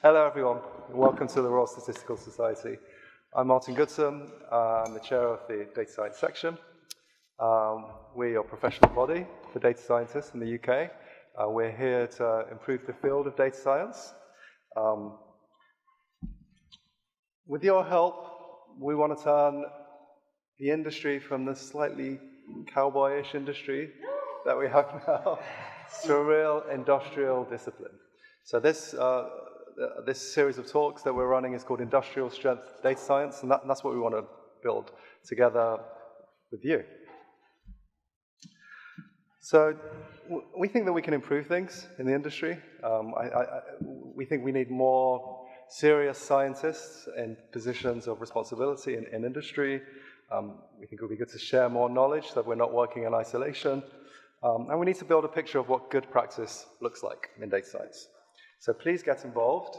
Hello everyone, welcome to the Royal Statistical Society. I'm Martin Goodson, I'm the chair of the data science section. We're your professional body for data scientists in the UK. We're here to improve the field of data science. With your help, we want to turn the industry from the slightly cowboyish industry that we have now to a real industrial discipline. So this series of talks that we're running is called Industrial Strength Data Science, and that's what we want to build together with you. So we think that we can improve things in the industry. We think we need more serious scientists in positions of responsibility in industry. We think it would be good to share more knowledge, that we're not working in isolation. And we need to build a picture of what good practice looks like in data science. So please get involved.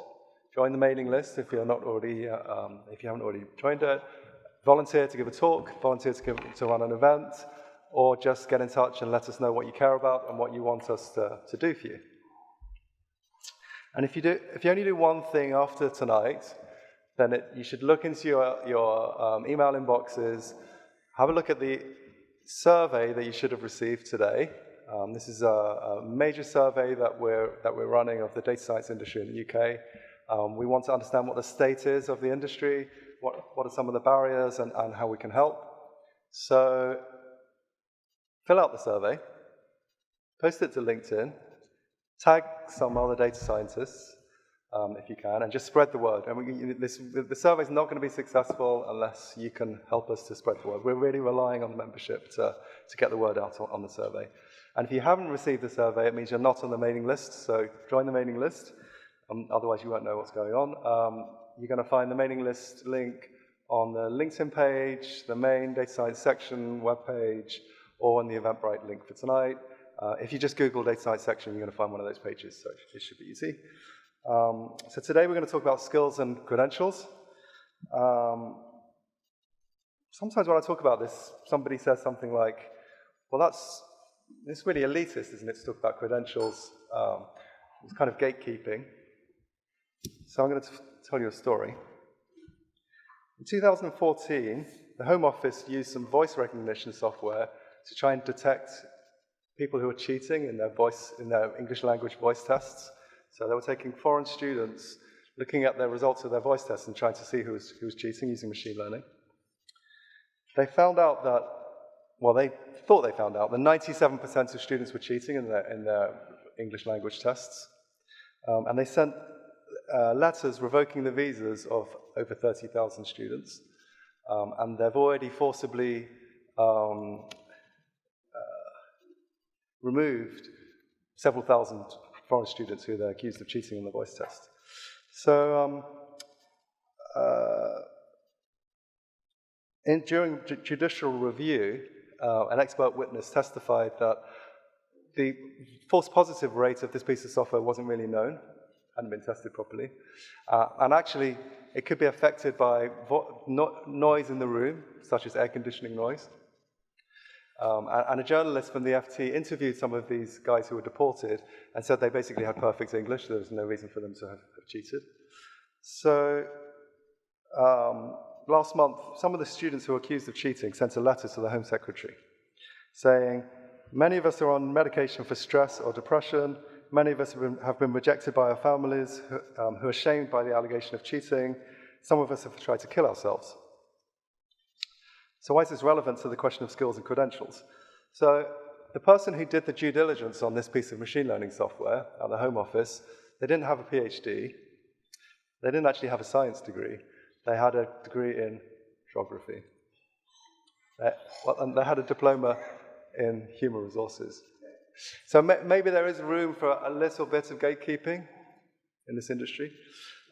Join the mailing list if you're not already, if you haven't already joined it. Volunteer to give a talk, volunteer to run an event, or just get in touch and let us know what you care about and what you want us to do for you. And if you only do one thing after tonight, then you should look into your email inboxes, have a look at the survey that you should have received today. This is a major survey that we're running of the data science industry in the UK. We want to understand what the state is of the industry, what are some of the barriers, and how we can help. So fill out the survey, post it to LinkedIn, tag some other data scientists if you can, and just spread the word. And the survey is not going to be successful unless you can help us to spread the word. We're really relying on the membership to get the word out on the survey. And if you haven't received the survey, it means you're not on the mailing list, so join the mailing list. Otherwise, you won't know what's going on. You're going to find the mailing list link on the LinkedIn page, the main data science section webpage, or on the Eventbrite link for tonight. If you just Google data science section, you're going to find one of those pages, so it should be easy. So today we're going to talk about skills and credentials. Sometimes when I talk about this, somebody says something like, well, it's really elitist, isn't it, to talk about credentials? It's kind of gatekeeping. So I'm going to tell you a story. In 2014, the Home Office used some voice recognition software to try and detect people who were cheating in their English language voice tests. So they were taking foreign students, looking at their results of their voice tests and trying to see who was cheating using machine learning. They found out that, well, they thought they found out that 97% of students were cheating in their English language tests. And they sent letters revoking the visas of over 30,000 students. And they've already forcibly removed several thousand foreign students who they're accused of cheating on the voice test. So during judicial review, an expert witness testified that the false positive rate of this piece of software wasn't really known, hadn't been tested properly. And actually, it could be affected by noise in the room, such as air conditioning noise. And a journalist from the FT interviewed some of these guys who were deported and said they basically had perfect English, so there was no reason for them to have cheated. So last month, some of the students who were accused of cheating sent a letter to the Home Secretary saying, many of us are on medication for stress or depression, many of us have been rejected by our families who are shamed by the allegation of cheating, some of us have tried to kill ourselves. So why is this relevant to the question of skills and credentials? So the person who did the due diligence on this piece of machine learning software at the Home Office, they didn't have a PhD. They didn't actually have a science degree. They had a degree in geography. And they had a diploma in human resources. So maybe there is room for a little bit of gatekeeping in this industry.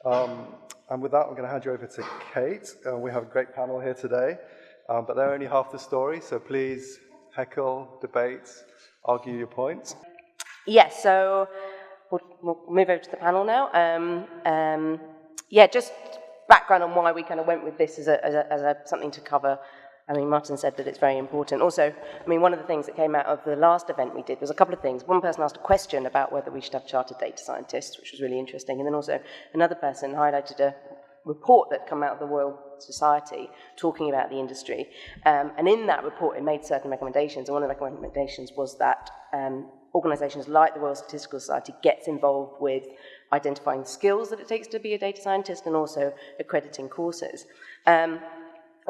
And with that, I'm going to hand you over to Kate. We have a great panel here today. But they're only half the story, so please heckle, debate, argue your points. Yes, so we'll move over to the panel now. Just background on why we kind of went with this as a something to cover I mean, Martin said that it's very important. Also, I mean, one of the things that came out of the last event we did was a couple of things. One person asked a question about whether we should have chartered data scientists, which was really interesting. And then also another person highlighted a report that come out of the Royal Society talking about the industry. And in that report, it made certain recommendations. And one of the recommendations was that organisations like the Royal Statistical Society gets involved with identifying skills that it takes to be a data scientist and also accrediting courses.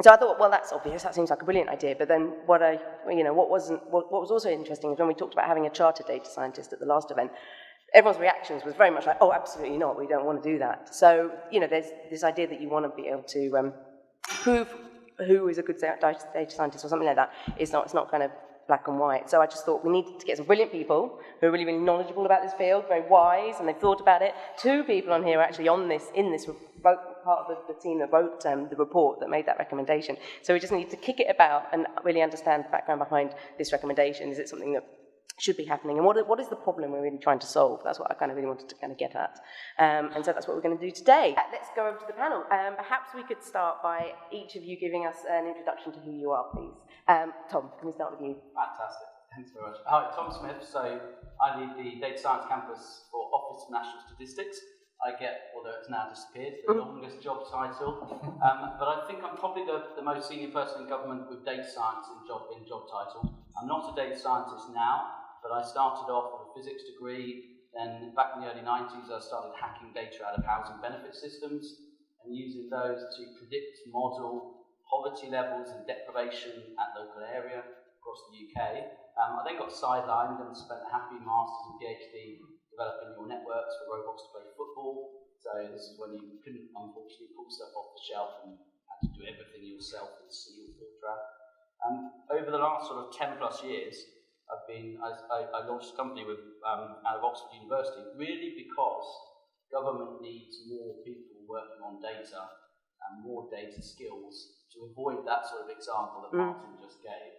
So I thought, well, that's obvious. That seems like a brilliant idea. But then what was also interesting is when we talked about having a chartered data scientist at the last event, everyone's reactions was very much like, oh, absolutely not. We don't want to do that. So, there's this idea that you want to be able to prove who is a good data scientist or something like that. It's not kind of black and white. So I just thought we needed to get some brilliant people who are really, really knowledgeable about this field, very wise, and they've thought about it. 2 people on here are actually in this part of the team that wrote the report that made that recommendation. So we just need to kick it about and really understand the background behind this recommendation. Is it something that should be happening? And what is the problem we're really trying to solve? That's what I kind of really wanted to kind of get at. And so that's what we're going to do today. Let's go over to the panel. Perhaps we could start by each of you giving us an introduction to who you are, please. Tom, can we start with you? Fantastic. Thanks very much. Hi, Tom Smith. So I lead the Data Science Campus for Office for National Statistics. I get, although it's now disappeared, the longest job title. But I think I'm probably the most senior person in government with data science in job title. I'm not a data scientist now, but I started off with a physics degree. Then back in the early 90s, I started hacking data out of housing benefit systems and using those to predict, model poverty levels and deprivation at local area across the UK. I then got sidelined and spent a happy master's and PhD developing neural networks for robots to play football. So this is when you couldn't, unfortunately, pull stuff off the shelf and had to do everything yourself in C or Fortran. Over the last sort of 10 plus years, I launched a company out of Oxford University, really because government needs more people working on data and more data skills to avoid that sort of example that Martin just gave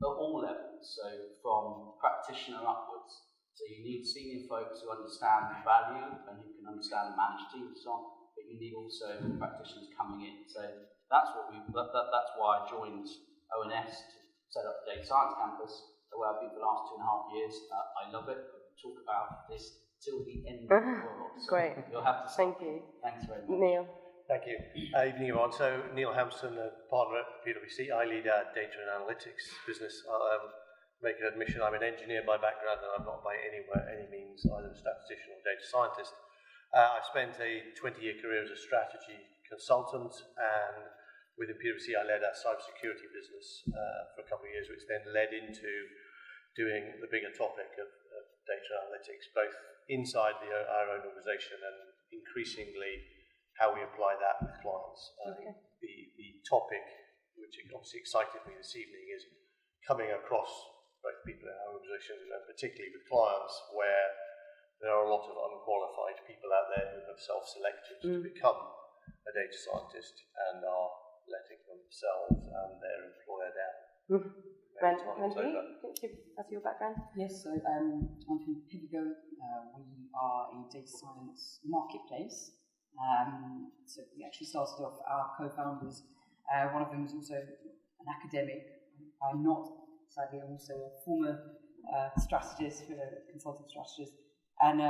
at all levels, so from practitioner upwards. So you need senior folks who understand value and who can understand and manage teams and so on, but you need also practitioners coming in. So that's that's why I joined ONS to set up the Data Science Campus, where I've been for the last 2.5 years. I love it. I will talk about this till the end of the world. So great. You'll have to Thank you. Thanks very much. Neil. Thank you. Evening, everyone. So, Neil Hampson, a partner at PwC. I lead our data and analytics business. I'll make an admission, I'm an engineer by background, and I'm not by any means either a statistician or data scientist. I've spent a 20-year career as a strategy consultant, and within PwC I led our cybersecurity business for a couple of years, which then led into doing the bigger topic of data analytics, both inside our own organisation and increasingly how we apply that with clients. Okay. The topic, which obviously excited me this evening, is coming across both people in our organisations and particularly with clients where there are a lot of unqualified people out there who have self-selected to become a data scientist and are letting themselves and their employer down. Randy, that's your background? Yes, so I'm from Pivigo. We are a data science marketplace. So we actually started off, our co-founders, one of them is also an academic. I'm not, sadly, I'm also a former strategist, consulting strategist. And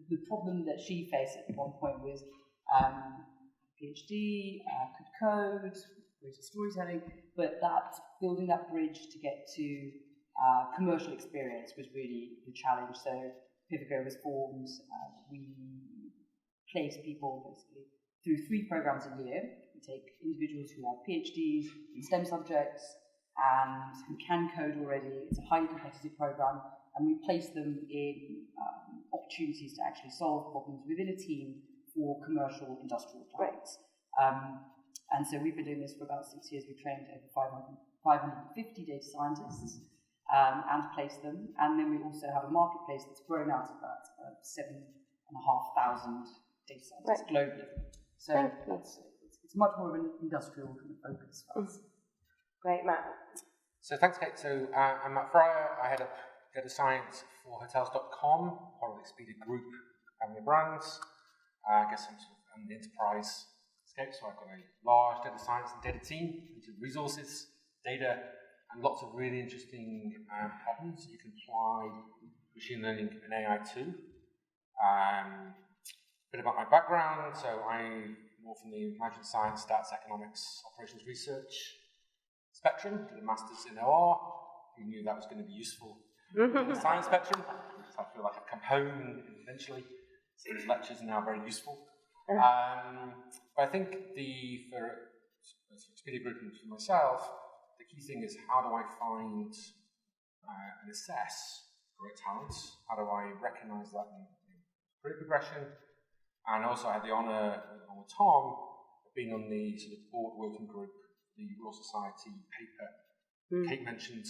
the problem that she faced at one point was PhD, could code, great at storytelling, but that building that bridge to get to commercial experience was really the challenge. So Pivigo was formed. We place people basically through 3 programs a year. We take individuals who have PhDs in STEM subjects and who can code already. It's a highly competitive program, and we place them in opportunities to actually solve problems within a team for commercial industrial clients. And so we've been doing this for about 6 years. We've trained over 550 data scientists and placed them. And then we also have a marketplace that's grown out of that, 7,500 data scientists globally. So it's much more of an industrial kind of focus for us. Great, Matt. So thanks, Kate. So I'm Matt Fryer. I head up data science for hotels.com, part of the Expedia Group family of brands. I guess I'm the enterprise landscape. So I've got a large data science and data team, into resources, data, and lots of really interesting problems you can apply machine learning and AI to. A bit about my background. So I'm more from the management science, stats, economics, operations research spectrum, did a master's in OR. We knew that was going to be useful in the science spectrum. So I feel like I've come home eventually. So these lectures are now very useful. But I think for Expedia Group and for myself, the key thing is how do I find and assess great talents? How do I recognise that in career progression? And also I had the honour, along with Tom, of being on the sort of board working group, the Royal Society paper Kate mentioned.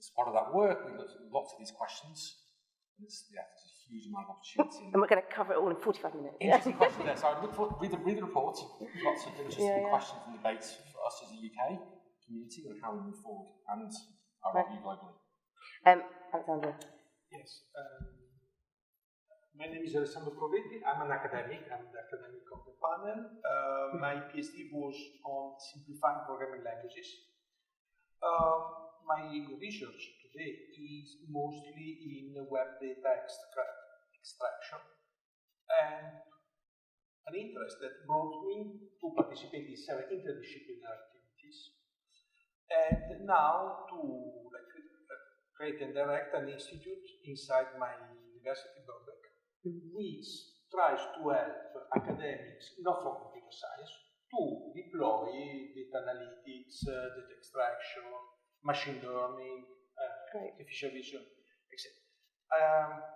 As part of that work, we looked at lots of these questions. And there's a huge amount of opportunity. And we're going to cover it all in 45 minutes. Interesting questions there. So I look forward, read the report. Lots of interesting questions and debates for us as a UK community on how we move forward and our review globally. Alexander. Yes. My name is Alessandro Provetti. I'm an academic. I'm the academic of the panel. My PhD was on simplifying programming languages. My research today is mostly in web data extraction and an interest that brought me to participate in several interdisciplinary activities and now to create and direct an institute inside my university, Birkbeck, which tries to help academics, not from computer science, to deploy data analytics, data extraction, machine learning, artificial vision, etc.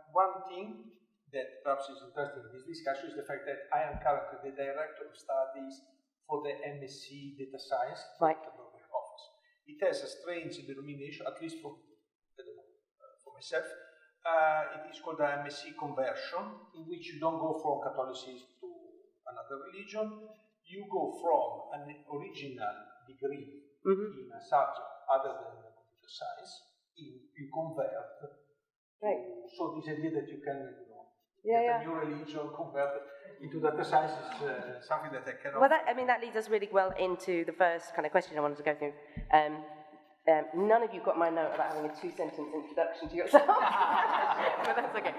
One thing that perhaps is interesting in this discussion is the fact that I am currently the director of studies for the MSc Data Science at the Birkbeck office. It has a strange denomination, at least for myself. It is called the MSc Conversion, in which you don't go from Catholicism to another religion. You go from an original degree in a subject other than computer science, you convert. So this idea that you can get a new religion, convert into data science is something that I cannot... Well, that leads us really well into the first kind of question I wanted to go through. None of you got my note about having a 2-sentence introduction to yourself, but that's okay.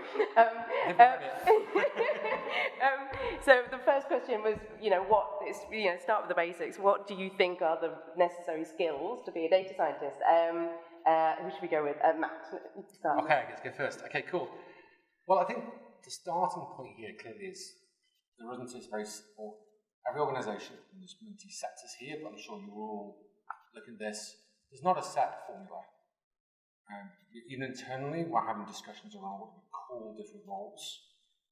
So the first question was, start with the basics. What do you think are the necessary skills to be a data scientist? Who should we go with? Matt, start. Okay, let's go first. Okay, cool. Well, I think the starting point here clearly is there isn't this every organisation, and there's multi-sectors here, but I'm sure you all look at this. There's not a set formula. Even internally, we're having discussions around what we call different roles.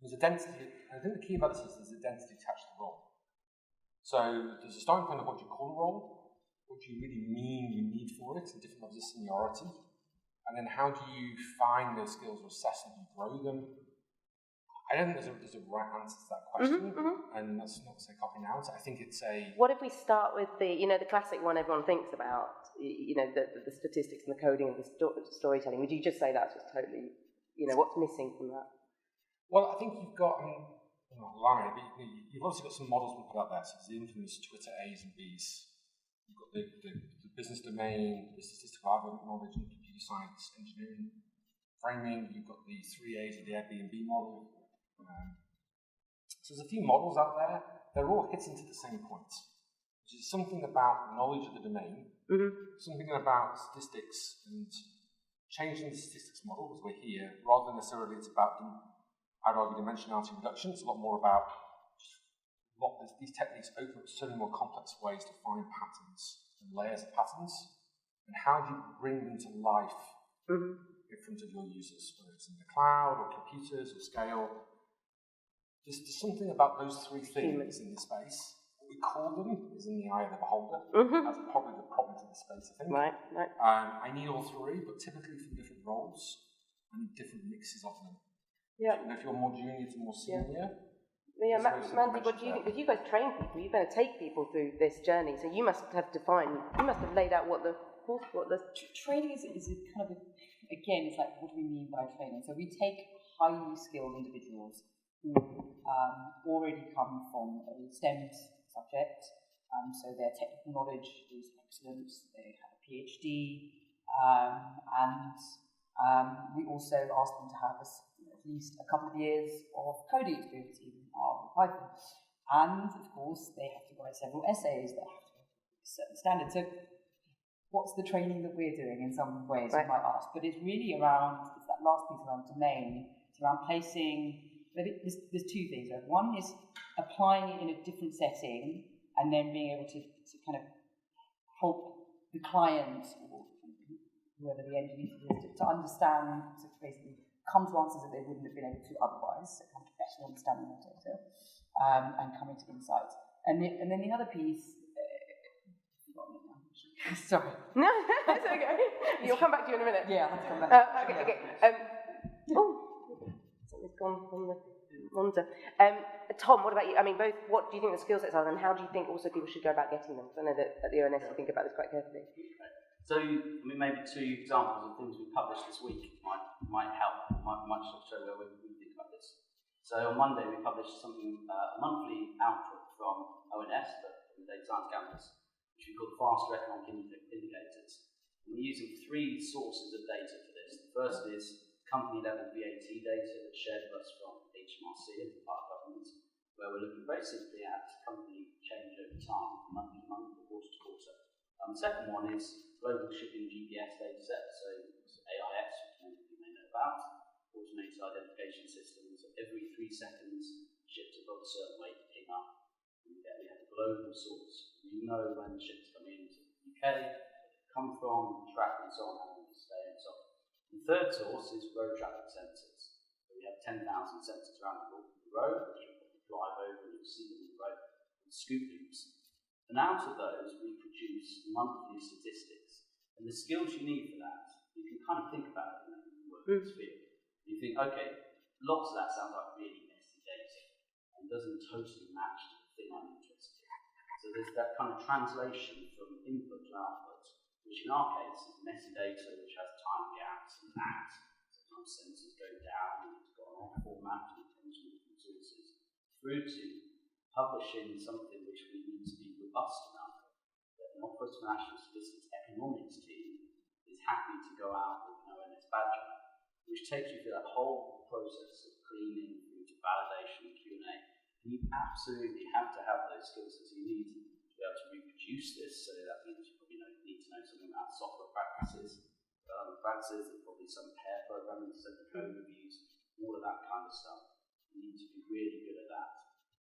There's a density, and I think the key about this is there's a density attached to the role. So there's a starting point of what you call a role, what do you really mean you need for it, and different levels of seniority. And then how do you find those skills or assess them and grow them? I don't think there's a right answer to that question, and that's not to say copying out. I think it's a... What if we start with the classic one everyone thinks about, the statistics and the coding and the storytelling? Would you just say that's just totally, what's missing from that? Well, I think you've got, I'm not lying, but you've also got some models we put out there. So there's the infamous Twitter A's and B's. You've got the business domain, the statistical algorithm knowledge, and computer science engineering framing. You've got the 3 A's of the Airbnb model. So there's a few models out there. They're all hitting to the same point, which is something about knowledge of the domain, something about statistics and changing the statistics model, as we're here, rather than necessarily it's about, I'd argue, dimensionality reduction. It's a lot more about these techniques open up so many more complex ways to find patterns and layers of patterns, and how do you bring them to life in front of your users, whether it's in the cloud or computers or scale. There's something about those three things in this space. What we call them is in the eye of the beholder. That's probably the problem to the space, I think. Right. I need all three, but typically from different roles and different mixes of them. Yeah. And if you're more junior to more senior... Mandy, what do you think? Because you guys train people, you're going to take people through this journey, so you must have laid out what the training is a kind of again, it's like, what do we mean by training? So we take highly skilled individuals who already come from a STEM subject. So their technical knowledge is excellent. They have a PhD, and we also ask them to have at least a couple of years of coding experience in R or Python. And of course, they have to write several essays. They have to have a certain standard. So what's the training that we're doing in some ways, you might ask? But it's really around, it's that last piece around domain. It's around placing, there's two things. One is applying it in a different setting and then being able to kind of help the client or whoever the engineer is to understand, to basically come to answers that they wouldn't have been able to otherwise, so kind of better understanding their data and coming to insights. And then the other piece, sorry. No, it's okay. You'll come back to you in a minute. Yeah, I'll have to come back. Okay. Something's gone from the monitor. Tom, what about you? I mean, both, what do you think the skill sets are, and how do you think also people should go about getting them? Because I know that at the ONS you think about this quite carefully. So, maybe 2 examples of things we published this week might help, might sort of show where we think about this. So on Monday we published something, a monthly output from ONS, the Data Science Campus, which we call the Fast Economic Indicators. And we're using 3 sources of data for this. The first is company level VAT data that's shared with us from HMRC as part of government, where we're looking very simply at company change over time, month to month, or quarter to quarter. The second one is global shipping GPS data set, so AIS, which many of you may know about, automated identification systems. Every 3 seconds, ships above a certain weight ping up. And we have a global source. We know when ships come into the UK, where they come from, track and so on, how long they stay and so on. The third source is road traffic sensors. So we have 10,000 sensors around the road, which you drive over and you see them on the road, and scoop loops. And out of those, we produce monthly statistics. And the skills you need for that, you can kind of think about it in the work field. You think, okay, lots of that sounds like really messy data and doesn't totally match to the thing I'm interested in. So there's that kind of translation from input to output, which in our case is messy data which has time gaps and lags. Sometimes sensors go down and it's got an off format and potentially different sources, through to publishing something which we need to be robust enough that an Office for National Statistics economics team is happy to go out with an ONS badge on, which takes you through that whole process of cleaning through to validation and Q&A. And you absolutely have to have those skills. So you need to be able to reproduce this, so that means you probably need to know something about software practices, development practices, there's probably some pair programming, certain code reviews, all of that kind of stuff. You need to be really good at that.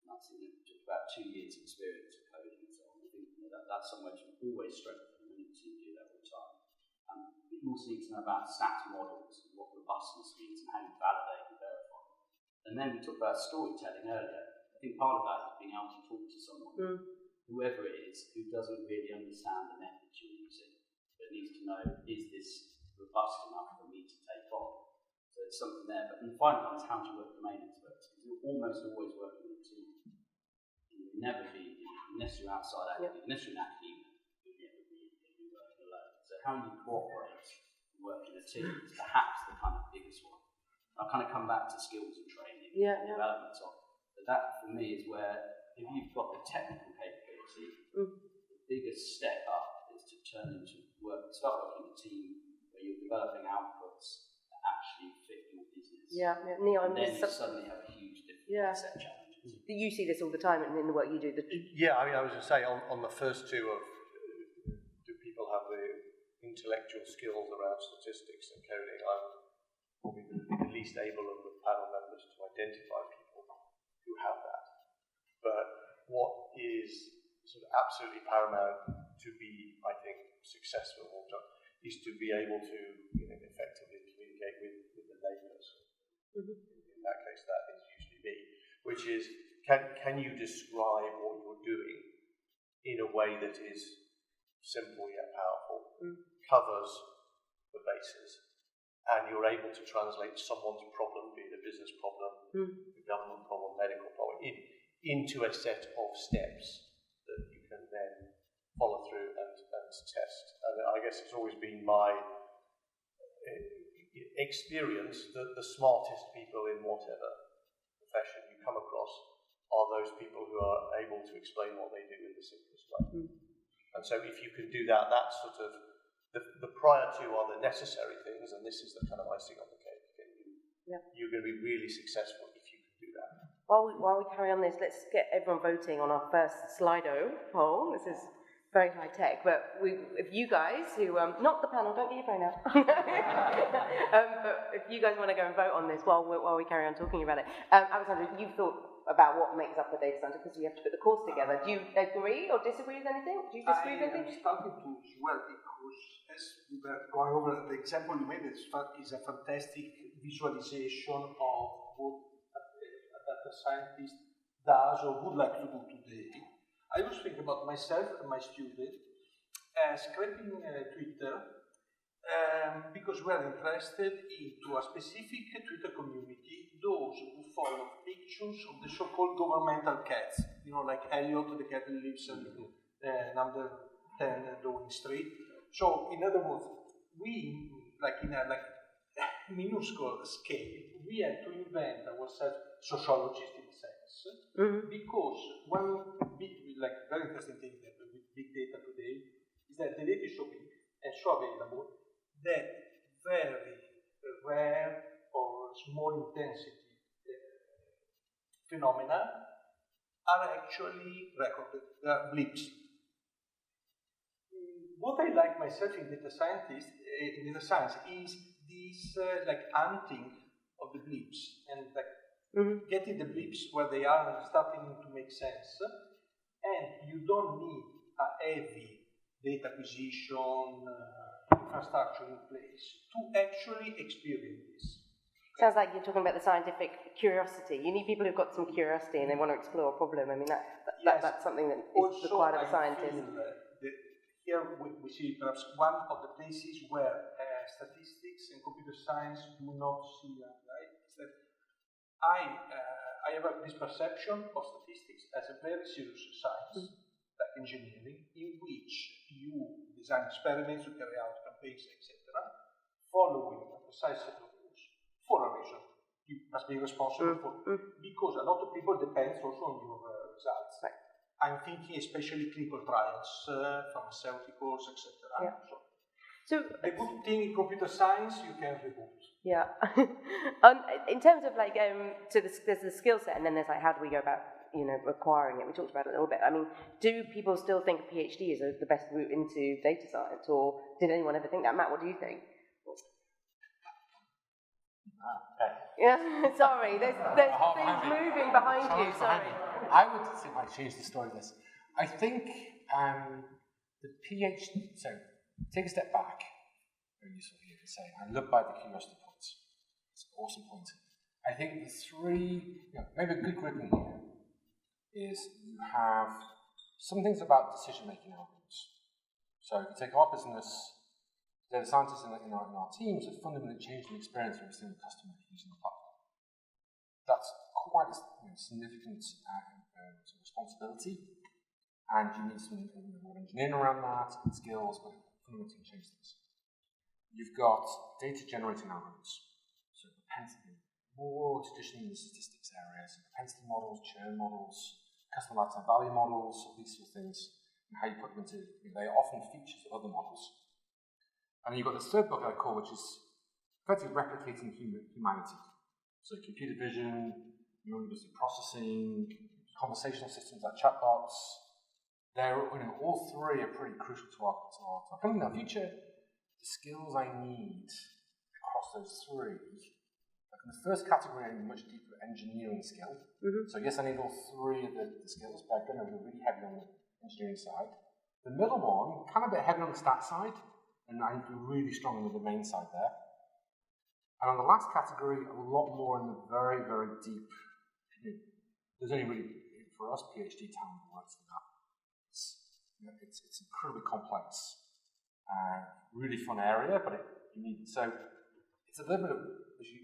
And that's just about 2 years experience of coding and so on. I think that's somewhere to always strengthen, and we need to do that all the time. You also need to know about stats models, and what robustness means, and how you validate and verify. And then we talked about storytelling earlier. I think part of that is being able to talk to someone, whoever it is, who doesn't really understand the methods you're using, but needs to know, is this robust enough for me to take on? So there's something there. But the final one is how to work with domain experts, because you're almost always working with a team. You'll never be, unless you're outside academia, unless you're in academia, you'll never be working alone. So how you cooperate and work in a team is perhaps the kind of biggest one. I'll kind of come back to skills and training and development on. But that, for me, is where, if you've got the technical capability, the biggest step up is to turn into start working in a team where you're developing outputs that actually fit your business. Neil, and then you suddenly have a huge different set challenges. You see this all the time in the work you do. Yeah, I mean, I was going to say, on the first 2 of, do people have the intellectual skills around statistics and coding? I'm probably the least able of the panel members to identify people who have that. But what is sort of absolutely paramount to be, I think, successful is to be able to effectively communicate with the layperson. In that case, that is usually me, which is, can you describe what you're doing in a way that is simple yet powerful, covers the bases, and you're able to translate someone's problem, be it a business problem, a government problem, medical problem, into a set of steps that you can then follow through and test. And I guess it's always been my experience that the smartest people in whatever profession you come across are those people who are able to explain what they do in the simplest way. And so if you can do that, that's sort of, the prior two are the necessary things, and this is the kind of icing on the cake. You're going to be really successful if you can do that. While we carry on this, let's get everyone voting on our first Slido poll. This is very high tech, but if you guys who, not the panel, don't get your phone out. But if you guys want to go and vote on this while we carry on talking about it. Alexandra, you've thought about what makes up a data scientist because you have to put the course together. Do you agree or disagree with anything? Do you disagree with anything? I'm starting to as well because as we were going over the example you made, is a fantastic visualization of what a data scientist does or would like to do today. I was thinking about myself and my student scraping Twitter because we are interested into a specific Twitter community, those who follow pictures of the so-called governmental cats, like Elliot, the cat that lives in number 10 Downing Street. So, in other words, we, in a minuscule scale, we had to invent ourselves sociologists in a sense, because one big, very interesting thing that with big data today is that the data is so big and so available that very rare or small intensity phenomena are actually recorded. They are blips. What I like myself in data science is this hunting of the blips and getting the blips where they are and starting to make sense. And you don't need a heavy data acquisition infrastructure in place to actually experience this. Sounds like you're talking about the scientific curiosity. You need people who've got some curiosity and they want to explore a problem. I mean, that's something that is required of a scientist. Here we see perhaps one of the places where statistics and computer science do not see that, right? Is that I have this perception of statistics as a very serious science, like engineering, in which you design experiments, you carry out campaigns, etc., following a precise set of rules for a reason. You must be responsible for because a lot of people depends also on your results. Right. I'm thinking especially clinical trials, pharmaceuticals, etc. Yeah. So the good thing in computer science, you can reboot. Yeah. In terms of so there's the skill set, and then there's how do we go about acquiring it? We talked about it a little bit. I mean, do people still think a PhD is the best route into data science, or did anyone ever think that? Matt, what do you think? Yeah, sorry, there's things moving behind you. Sorry. I would think I'd change the story of this. I think the PhD. So take a step back. Very useful here to say. I live by the curiosity points. It's an awesome point. I think the three, maybe a good grouping here is you have some things about decision-making algorithms. So if you take our business, data scientists in our teams have fundamentally changed the experience of every single customer using the platform. That's quite a significant responsibility, and you need some engineering around that and skills, but fundamentally change things. You've got data-generating algorithms, so propensity, more traditionally in the statistics area, so propensity models, churn models, customer lifetime value models, these sort of things, and how you put them into, they are often features of other models. And then you've got this third bucket I call, which is effectively replicating humanity. So computer vision, neurolinguistic processing, conversational systems like chatbots, they're, all three are pretty crucial to our company. In the future, the skills I need across those three, in the first category, I need much deeper engineering skill. So yes, I need all three of the skills, but I'm going to be really heavy on the engineering side. The middle one, kind of a bit heavy on the stat side, and I need to be really strong on the domain side there. And on the last category, a lot more in the very, very deep. There's only really, for us, PhD talent that works for that. It's incredibly complex, really fun area, but you need, so it's a little bit of, as you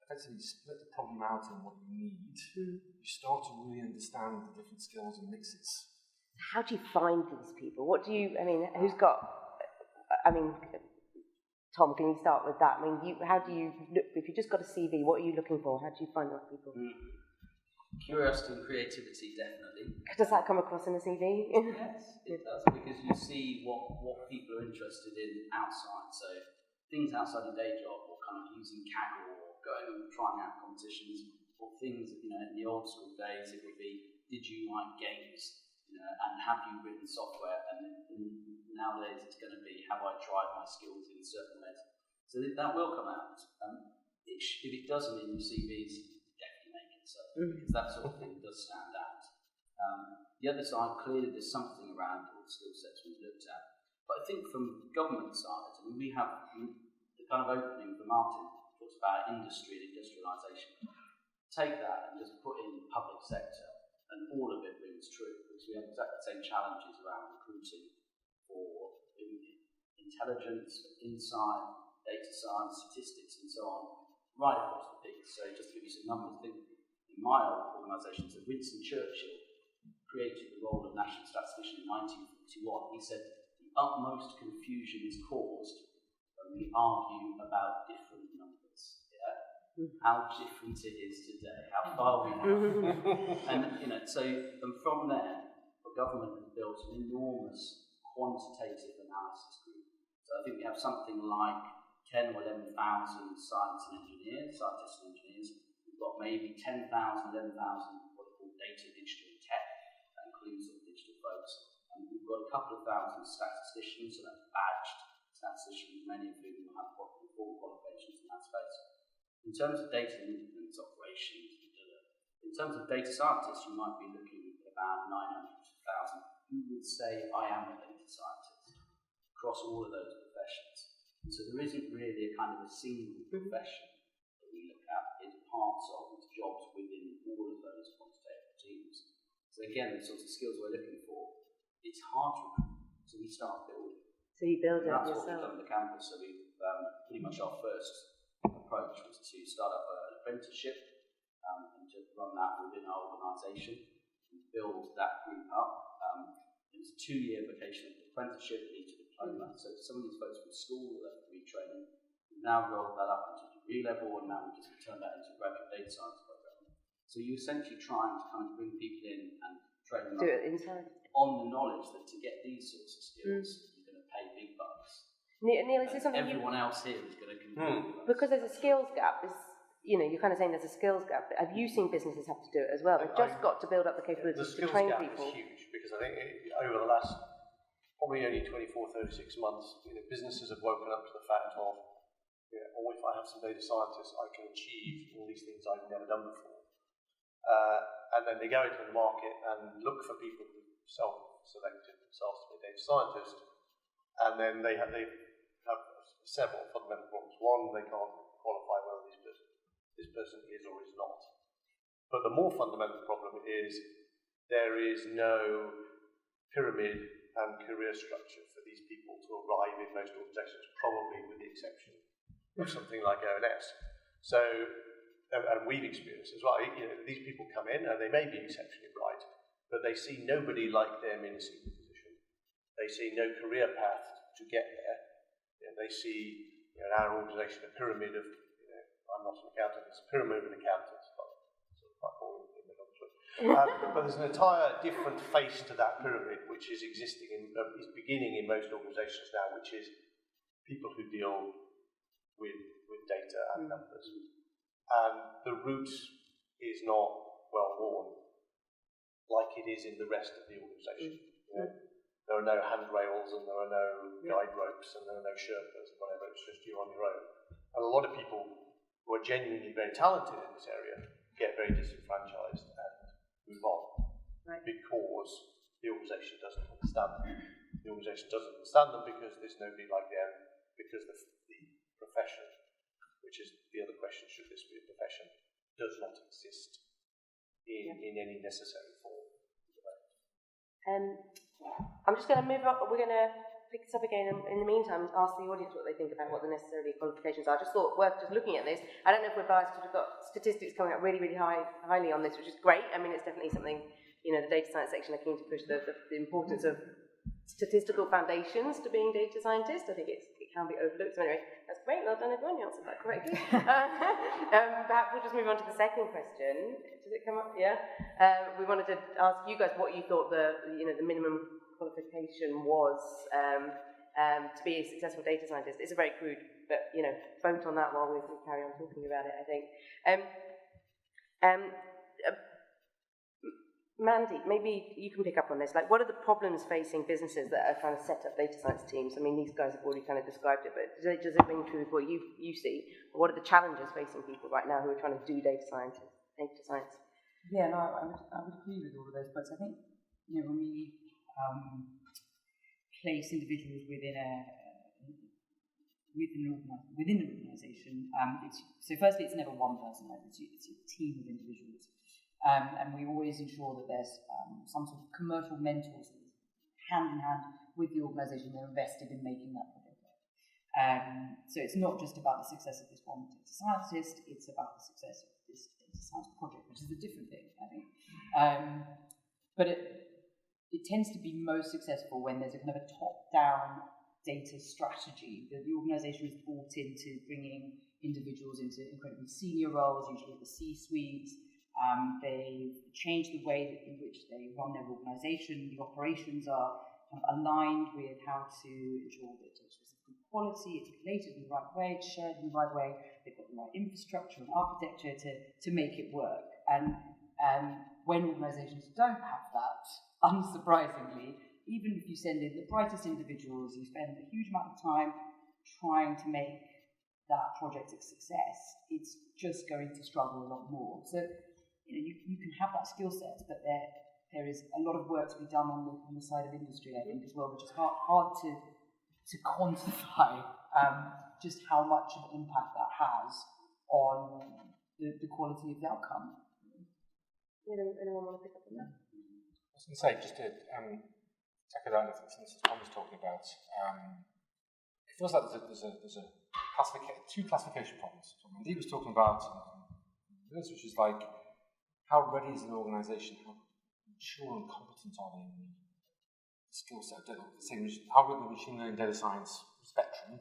effectively split the problem out in what you need, you start to really understand the different skills and mixes. How do you find these people? Who's got, Tom, can you start with that? How do you look, if you just got a CV, what are you looking for? How do you find those people? Curiosity and creativity, definitely. Does that come across in the CV? Yes, it does, because you see what people are interested in outside. So things outside your day job, or kind of using Kaggle, or going and trying out competitions, or things, in the old school days, it would be, did you like games? And have you written software? And nowadays it's going to be, have I tried my skills in certain ways? So that will come out. If it doesn't in your CVs, definitely make it so, because that sort of thing does stand out. The other side, clearly there's something around all the skill sets we've looked at. But I think from government side, we have the kind of opening for Martin talks about industry and industrialisation. Take that and just put in public sector, and all of it rings true, because we have exactly the same challenges around recruiting for intelligence, insight, data science, statistics, and so on, right across the piece. So just to give you some numbers, I think in my organisation, so Winston Churchill created the role of national statistician in 1941. He said, the utmost confusion is caused when we argue about different numbers. How different it is today, how far we've come. And from there, the government has built an enormous quantitative analysis group. So I think we have something like 10 or 11,000 scientists and engineers. We've got maybe 10,000, 11,000 what we call data, digital, and tech. That includes all digital folks. And we've got a couple of thousand statisticians, so that's badged statisticians, many of whom will have full qualifications in that space. In terms of data movements, operations, in terms of data scientists, you might be looking at about 900 to 1,000 who would say, I am a data scientist, across all of those professions. And so there isn't really a kind of a single profession that we look at. It's parts of, it's jobs within all of those quantitative teams. So again, the sorts of skills we're looking for, it's hard to recruit, so we start building. So you build it yourself. That's what we've done on the campus. So we've pretty much our first approach was to start up an apprenticeship and to run that within our organisation and build that group up. It was a 2-year vocational apprenticeship and into diploma. So some of these folks from school that have retraining, we've now rolled that up into degree level, and now we've just turned that into a graduate data science program. So you're essentially trying to kind of bring people in and train them up on the knowledge that to get these sorts of skills, you're going to pay big bucks. Neil, is this something everyone else here is going to compete with us? Because there's a skills gap. You're kind of saying there's a skills gap. Have you seen businesses have to do it as well? They've just got to build up the capabilities to train people. The skills gap is huge, because I think over the last probably only 24, 36 months, businesses have woken up to the fact of, if I have some data scientists, I can achieve all these things I've never done before. And then they go into the market and look for people who self-selected themselves to be a data scientist, and then they have several fundamental problems. One, they can't qualify whether this person is or is not. But the more fundamental problem is there is no pyramid and career structure for these people to arrive in most organizations, probably with the exception of something like ONS. So, and we've experienced as well, these people come in and they may be exceptionally bright, but they see nobody like them in a senior position. They see no career path to get there. They see in our organisation a pyramid of, I'm not an accountant, it's a pyramid of accountants, but sort of quite boring in the middle. But there's an entire different face to that pyramid which is is beginning in most organisations now, which is people who deal with data and numbers. And the route is not well worn like it is in the rest of the organisation. There are no handrails, and there are no guide ropes, and there are no Sherpas and whatever. It's just you on your own. And a lot of people who are genuinely very talented in this area get very disenfranchised and move on because the organisation doesn't understand them. The organisation doesn't understand them because there's nobody like them, because the profession, which is the other question, should this be a profession, does not exist in any necessary form. I'm just going to move on. We're going to pick this up again in the meantime, ask the audience what they think about what the necessary qualifications are. I just thought worth just looking at this. I don't know if we're biased because we've got statistics coming up really, really highly on this, which is great. I mean, it's definitely something, the data science section are keen to push the importance of statistical foundations to being data scientists. I think it can be overlooked. So anyway, that's great. Well done, everyone. You answered that correctly. Perhaps we'll just move on to the second question. Does it come up? Yeah. We wanted to ask you guys what you thought the minimum qualification was to be a successful data scientist. It's a very crude, but vote on that while we carry on talking about it, I think. Mandy, maybe you can pick up on this. Like, what are the problems facing businesses that are trying to set up data science teams? I mean, these guys have already kind of described it, but does it ring true with what you see? Or what are the challenges facing people right now who are trying to do data science? Yeah, no, I would agree with all of those points. I think when we place individuals within an organisation, so firstly, it's never one person, right? It's a team of individuals. And we always ensure that there's some sort of commercial mentors hand in hand with the organisation. They're invested in making that project work. So it's not just about the success of this one data scientist, it's about the success of this data science project, which is a different thing, I think. But it tends to be most successful when there's a kind of a top-down data strategy that the organisation is brought into bringing individuals into incredibly senior roles, usually at the C-suite. They've changed the way in which they run their organisation. The operations are kind of aligned with how to ensure that it's of good quality, it's related in the right way, it's shared in the right way, they've got the right infrastructure and architecture to make it work. And when organisations don't have that, unsurprisingly, even if you send in the brightest individuals, you spend a huge amount of time trying to make that project a success, it's just going to struggle a lot more. So you can have that skill set, but there is a lot of work to be done on the side of industry, I think, as well, which is hard to quantify just how much of an impact that has on the quality of the outcome. Anyone want to pick up on that? I was going to say, just to tackle that, since Tom was talking about, it feels like there's a two classification problems. So Mandy was talking about this, which is like, how ready is an organisation? How mature and competent are they in the skill set? How good the machine learning data science spectrum,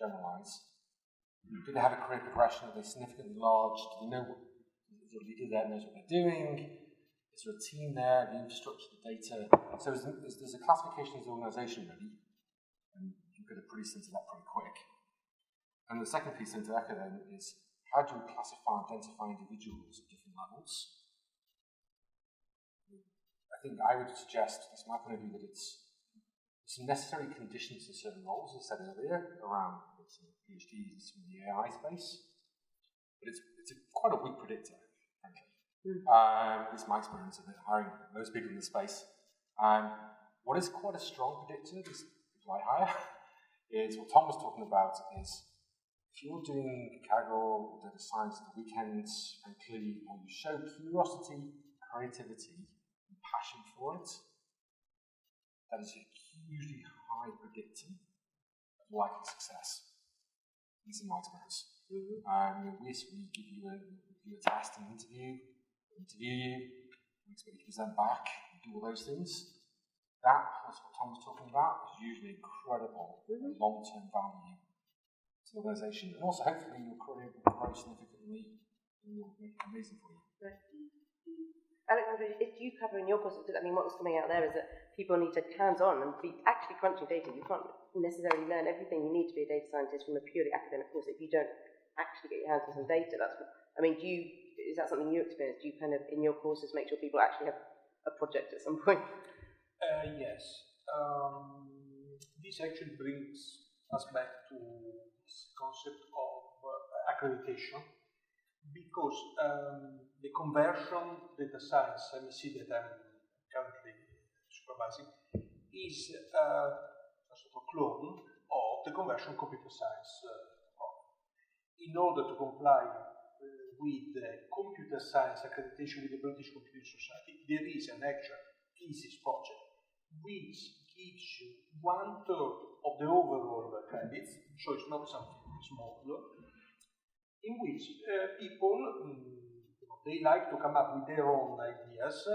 generalise? Do they have a career progression? Are they significantly large? Do they know is there a leader there knows what they're doing? Is there a team there? The infrastructure, the data? So there's a classification as an organisation ready, and you get a pretty sense of that pretty quick. And the second piece into Echo then is, how do you identify individuals at different levels? I think I would suggest, that's my point of view, that it's necessary conditions in certain roles, as I said earlier, around PhDs and some of the AI space. But it's quite a weak predictor, frankly. It's my experience of it, hiring most people in the space. What is quite a strong predictor, is people I hire, is what Tom was talking about, is if you're doing Kaggle or data science at the weekends, and clearly you show curiosity, creativity, and passion for it, that is a hugely high predictor of likely success. This is my experience. We give you a test and interview you, we expect you to present back, do all those things. That, plus what Tom was talking about, is usually incredible long-term value to the organisation, and also hopefully your career will grow significantly and will make it amazing for you. Right. Alexandra, if you cover in your course, I mean, what was coming out there is that people need to hands-on and be actually crunching data. You can't necessarily learn everything you need to be a data scientist from a purely academic course if you don't actually get your hands on some data. Is that something you experience? Do you kind of, in your courses, make sure people actually have a project at some point? Yes. This actually brings us back to this concept of accreditation, because the conversion data science MSc that I'm currently supervising is a sort of clone of the conversion computer science program. In order to comply with the computer science accreditation with the British Computing Society, there is an actual thesis project which gives you 1/3 of the overall credits, so it's not something small, in which people, they like to come up with their own ideas,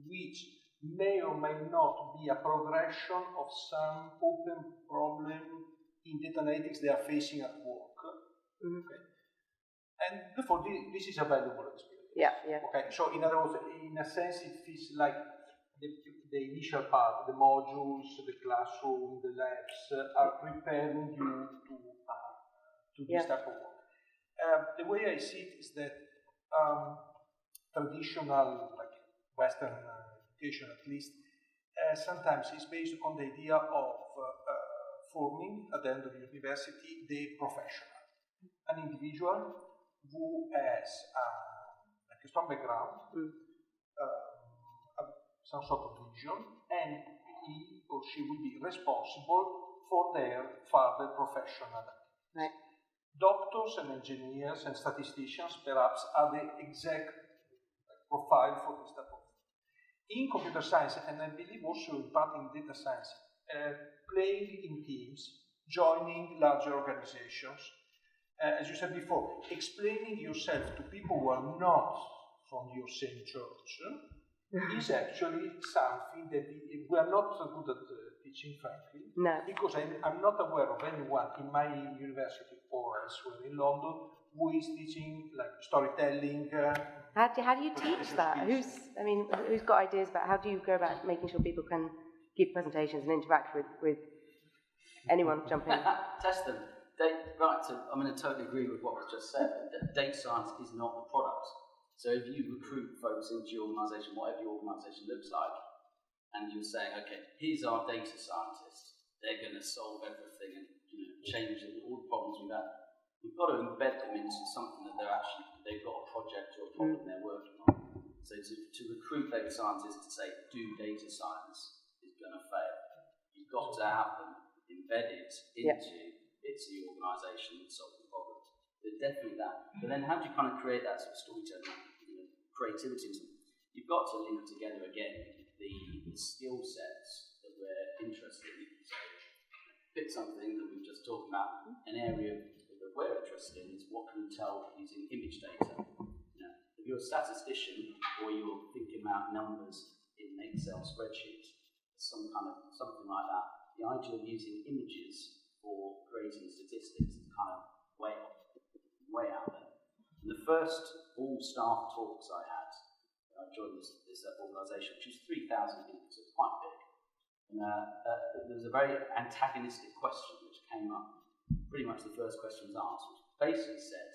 which may or may not be a progression of some open problem in data analytics they are facing at work. Okay. And therefore, this is a valuable experience. Yeah, yeah. Okay, so in other words, in a sense, it feels like the initial part, the modules, the classroom, the labs are preparing you to this type of work. The way I see it is that traditional, like Western education at least, sometimes is based on the idea of forming at the end of university the professional, an individual who has like a strong background, some sort of vision, and he or she will be responsible for their further professional activities. Right. Doctors and engineers and statisticians perhaps are the exact profile for this type of thing. In computer science, and I believe also in part in data science, playing in teams, joining larger organizations, as you said before, explaining yourself to people who are not from your same church is actually something that we are not so good at teaching, frankly. No. Because I'm not aware of anyone in my university or elsewhere in London who is teaching like storytelling. How do you teach that? Who's got ideas about how do you go about making sure people can give presentations and interact with anyone? Jump in. Test them. I'm going to totally agree with what was just said. Data science is not a product. So if you recruit folks into your organisation, whatever your organisation looks like, and you're saying, okay, here's our data scientists, they're going to solve everything and change all the problems we've had. You've got to embed them into something that they've got a project or a problem they're working on. So to recruit data scientists to say, do data science is going to fail. You've got to have them embedded into the organisation and solve the problems. There's definitely that. But then how do you kind of create that sort of storytelling, creativity? You've got to link together again the skill sets that we're interested in. So pick something that we've just talked about. An area that we're interested in is what can you tell using image data. If you're a statistician or you're thinking about numbers in an Excel spreadsheet, something like that, the idea of using images for creating statistics is kind of way out there. And the first all-staff talks I had, I joined this organisation, which was 3,000 people, so it's quite big. And there was a very antagonistic question which came up. Pretty much the first question was asked, which basically said,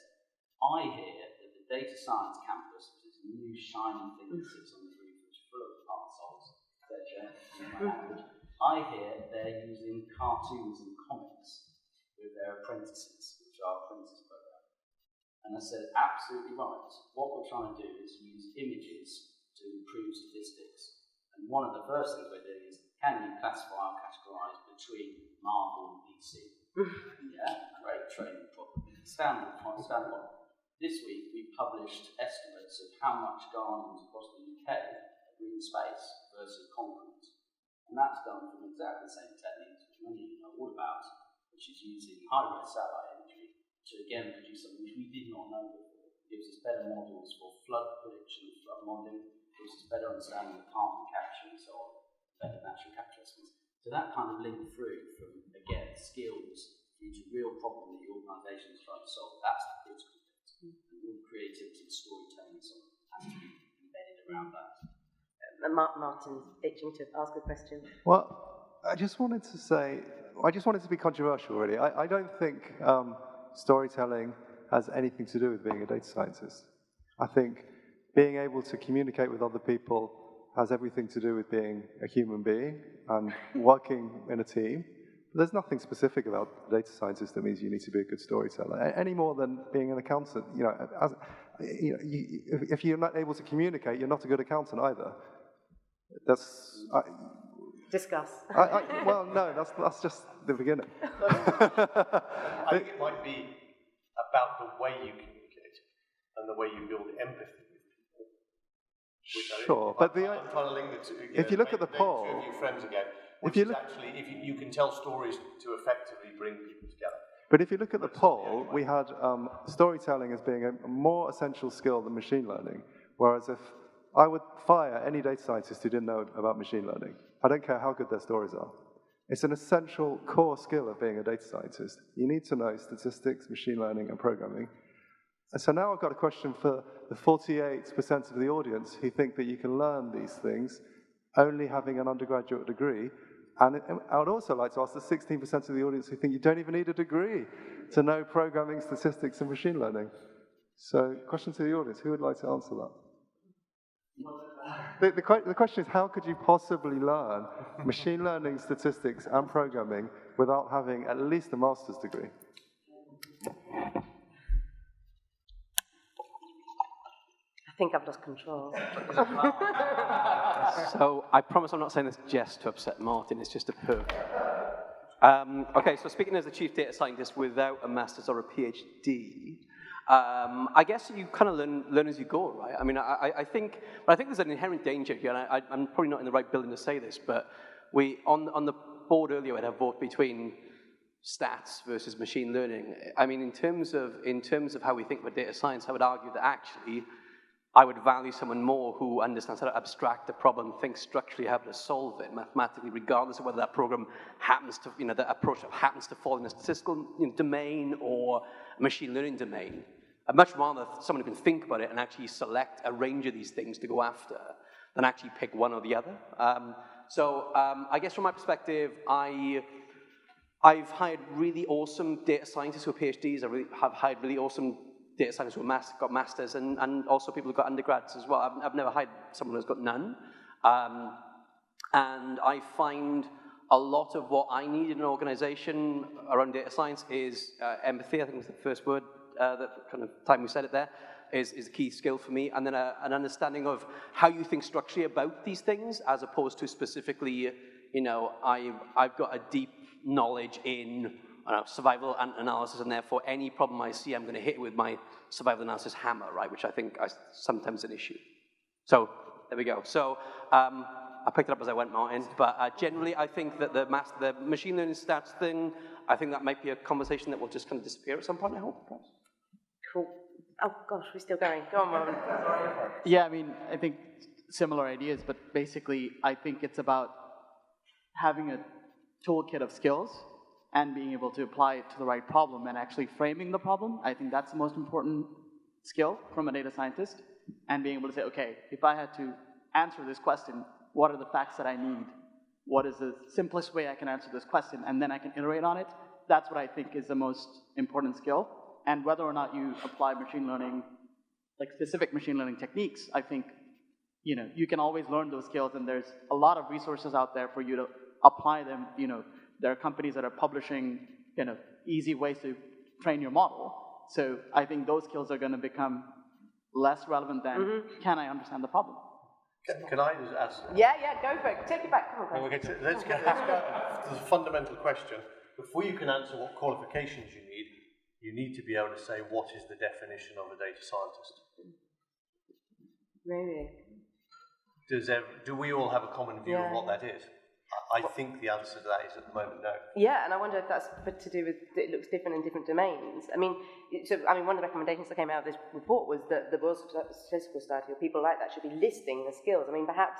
I hear that the data science campus, which is a new shiny thing that sits on the roof, which is full of arseholes, I hear they're using cartoons and comics with their apprentices, which are apprentice program. And I said, absolutely right. What we're trying to do is use images to improve statistics. And one of the first things we're doing is, can you classify or categorize between Marvel and DC? Yeah, great training problem. Standard one. This week we published estimates of how much gardens across the UK are green space versus concrete. And that's done from exactly the same techniques which many of you know all about, which is using high-res satellite imagery to again produce something which we did not know before. It gives us better models for flood prediction, flood modelling, gives us better understanding of carbon capture and so on, better natural capture estimates. So that kind of link through from, again, skills into real problem that the organisation is trying to solve. That's the critical bit. And all the creativity, storytelling and so on has to be embedded around that. Martin's itching to ask a question. Well, I just wanted to be controversial, really. I don't think storytelling has anything to do with being a data scientist. I think being able to communicate with other people has everything to do with being a human being and working in a team. But there's nothing specific about a data scientist that means you need to be a good storyteller, any more than being an accountant. If you're not able to communicate, you're not a good accountant either. Discuss. Well, no, that's just the beginning. I think it might be about the way you communicate and the way you build empathy with people. Sure, but I'm trying to link the two. If you look at the poll, two of you friends again, if you can tell stories to effectively bring people together. But if you look at the poll, we had storytelling as being a more essential skill than machine learning. Whereas if I would fire any data scientist who didn't know about machine learning, I don't care how good their stories are. It's an essential core skill of being a data scientist. You need to know statistics, machine learning, and programming. And so now I've got a question for the 48% of the audience who think that you can learn these things only having an undergraduate degree. And I would also like to ask the 16% of the audience who think you don't even need a degree to know programming, statistics, and machine learning. So, question to the audience, who would like to answer that? The question is, how could you possibly learn machine learning, statistics, and programming without having at least a master's degree? I think I've lost control. So I promise I'm not saying this just to upset Martin, it's just a perk. Okay, so speaking as a chief data scientist without a master's or a PhD, I guess you kind of learn as you go, right? I mean, I think there's an inherent danger here, and I'm probably not in the right building to say this, but we, on the board earlier, we had a vote between stats versus machine learning. I mean, in terms of how we think about data science, I would argue that actually, I would value someone more who understands how to abstract a problem, think structurally how to solve it mathematically, regardless of whether that program happens to, the approach happens to fall in a statistical domain or a machine learning domain. I'd much rather someone who can think about it and actually select a range of these things to go after than actually pick one or the other. I guess from my perspective, I've hired really awesome data scientists who are PhDs. Have hired really awesome data scientists who have got masters, and also people who've got undergrads as well. I've never hired someone who's got none. And I find a lot of what I need in an organization around data science is empathy. I think was the first word that kind of time we said it there, is a key skill for me. And then an understanding of how you think structurally about these things, as opposed to specifically, I've got a deep knowledge in survival analysis, and therefore any problem I see, I'm going to hit it with my survival analysis hammer, right? Which I think is sometimes an issue. So there we go. So I picked it up as I went, Martin. But generally, I think that the machine learning stats thing, I think that might be a conversation that will just kind of disappear at some point, I hope, perhaps. Cool. Oh gosh, we're still going. Go on, Martin. Yeah, I mean, I think similar ideas, but basically, I think it's about having a toolkit of skills and being able to apply it to the right problem and actually framing the problem. I think that's the most important skill from a data scientist, and being able to say, okay, if I had to answer this question, what are the facts that I need? What is the simplest way I can answer this question? And then I can iterate on it. That's what I think is the most important skill. And whether or not you apply machine learning, like specific machine learning techniques, I think, you can always learn those skills, and there's a lot of resources out there for you to apply them. There are companies that are publishing, easy ways to train your model. So I think those skills are going to become less relevant than, can I understand the problem? Can I just ask? Yeah, go for it. Take it back. Come on, guys. Okay, let's go to the fundamental question. Before you can answer what qualifications you need to be able to say what is the definition of a data scientist. Maybe. Do we all have a common view of what that is? I think the answer to that is at the moment no. Yeah, and I wonder if that's to do with it looks different in different domains. I mean, one of the recommendations that came out of this report was that the World Statistical Society or people like that should be listing the skills. I mean, perhaps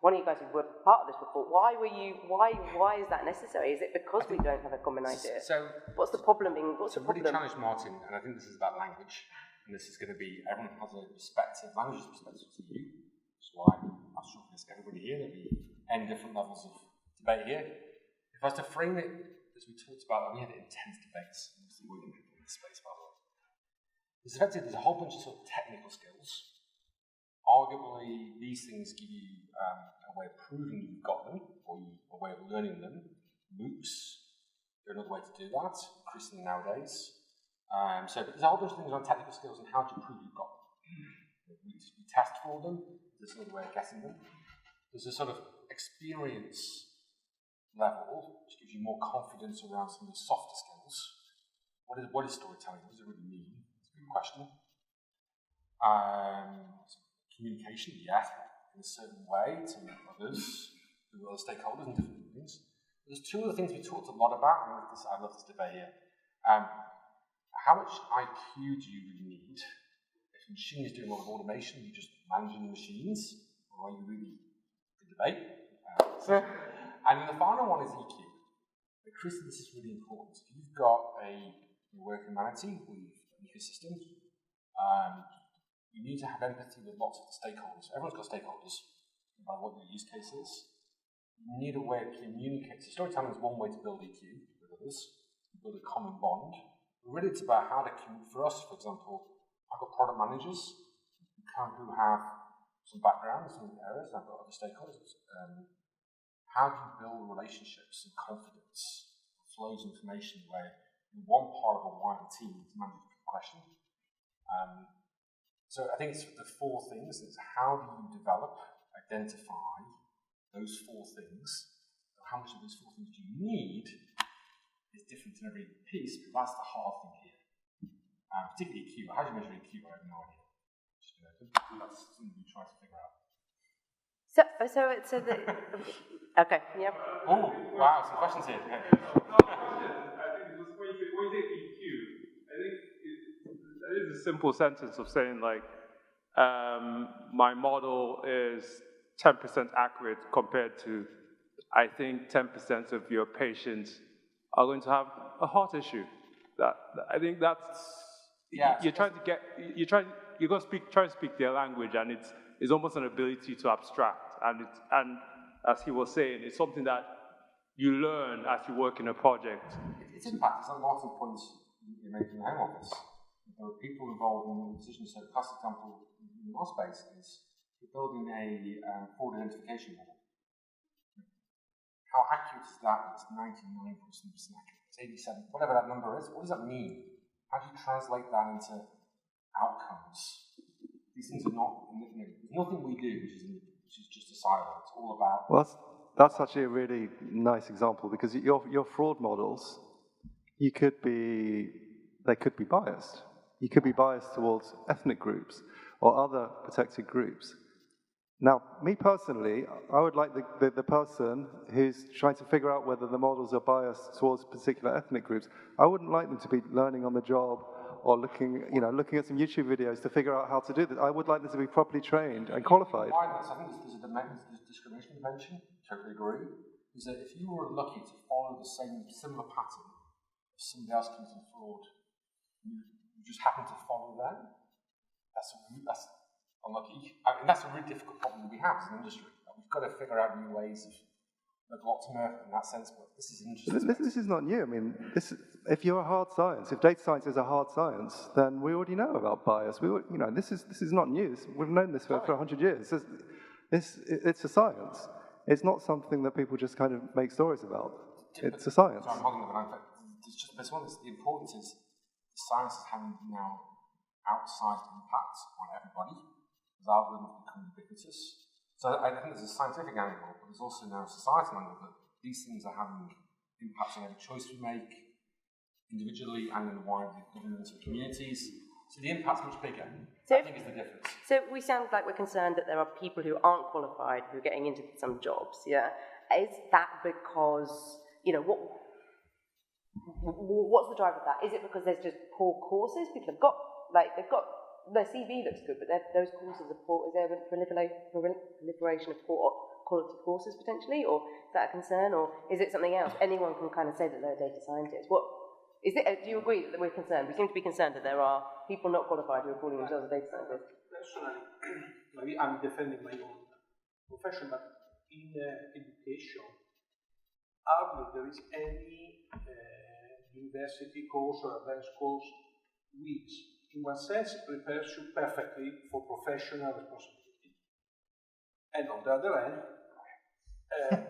one of you guys who were part of this report, why is that necessary? Is it because we don't have a common idea? So what's the problem? What's the really problem? challenged Martin, and I think this is about language, and this is going to be, everyone has a perspective, language is perspective to you, that's why I'm sure there's everybody here, there'll be n different levels of debate here. If I was to frame it, as we talked about, we had intense debates, obviously working people in this space, by the way. There's a whole bunch of sort of technical skills. Arguably, these things give you a way of proving you've got them, or a way of learning them. MOOCs, they're another way to do that, increasingly nowadays. So there's a whole bunch of things on technical skills and how to prove you've got them. We test for them, there's another way of getting them. There's a sort of experience level, which gives you more confidence around some of the softer skills. What is storytelling? What does it really mean? It's a good question. Communication, yes, in a certain way to others, to other stakeholders and different things. There's two other things we talked a lot about, and I love this debate here. How much IQ do you really need? If a machine is doing a lot of automation, you're just managing the machines, or are you really the debate? And then the final one is EQ. But Chris, this is really important. If you've got a working humanity with an ecosystem, you need to have empathy with lots of the stakeholders. Everyone's got stakeholders, no matter what your use case is. You need a way of communicating. So storytelling is one way to build EQ with others, build a common bond. But really, it's about how to for us, for example, I've got product managers who have some background in some areas, and I've got other stakeholders. How do you build relationships and confidence, flows of information where you're one part of a wider team to manage a question? So I think it's the four things. It's how do you develop, identify those four things, and how much of those four things do you need is different in every piece, but that's the hard thing here. Particularly EQ. How do you measure EQ? I have no idea. That's something we try to figure out. Okay, yeah. Oh, wow, some questions here. I think just when you say EQ, I think that is a simple sentence of saying like, my model is 10% accurate compared to, I think 10% of your patients are going to have a heart issue. I think that's, you're trying to speak their language, and it's almost an ability to abstract, and as he was saying, it's something that you learn as you work in a project. It's impact. It's like Martin's points you made in the home office. There are people involved in the decisions. So the classic example in our space is we're building a fraud identification model. How accurate is that? It's 99% accurate. It's 87, whatever that number is. What does that mean? How do you translate that into outcomes? These things are not, there's nothing we do which is just a silo. It's all about... Well, that's actually a really nice example, because your fraud models, they could be biased. You could be biased towards ethnic groups or other protected groups. Now, me personally, I would like the person who's trying to figure out whether the models are biased towards particular ethnic groups. I wouldn't like them to be learning on the job or looking at some YouTube videos to figure out how to do this. I would like them to be properly trained and qualified. I think there's a discrimination convention, totally agree, is that if you were lucky to follow the similar pattern as somebody else committing fraud, you just happen to follow them, that's unlucky. I mean, that's a really difficult problem we have as an industry. We've got to figure out new ways of optimism in that sense, but this is interesting. This is not new. I mean, if you're a hard science, if data science is a hard science, then we already know about bias. This is not new. We've known this for 100 years. It's a science. It's not something that people just kind of make stories about. It's a science. So I'm holding the line. The importance is the science is having now outsized impact on everybody. The algorithms become ubiquitous. So I think there's a scientific angle, but there's also now a societal angle that these things are having impacts on every choice we make, individually and in the wider governments and communities. So the impact's much bigger. I think is the difference. So we sound like we're concerned that there are people who aren't qualified who are getting into some jobs, yeah? Is that because, what's the driver of that? Is it because there's just poor courses? People have got, their CV looks good, but those courses are poor. Is there a proliferation of poor quality courses potentially, or is that a concern, or is it something else? Anyone can kind of say that they're a data scientist. What is it? Do you agree that we're concerned? We seem to be concerned that there are people not qualified who are calling themselves a data scientist. Personally, maybe I'm defending my own profession, but in education, hardly there is any university course or advanced course which, in one sense, prepares you perfectly for professional responsibility. And on the other hand,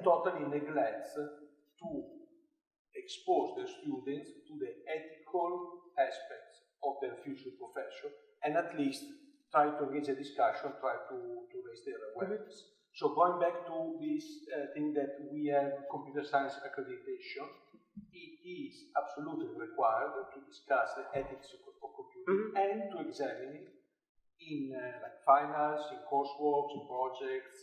totally neglects to expose the students to the ethical aspects of their future profession, and at least try to engage a discussion, try to raise their awareness. So going back to this thing that we have computer science accreditation, it is absolutely required to discuss the ethics of computing and to examine it in finals, in coursework, in projects,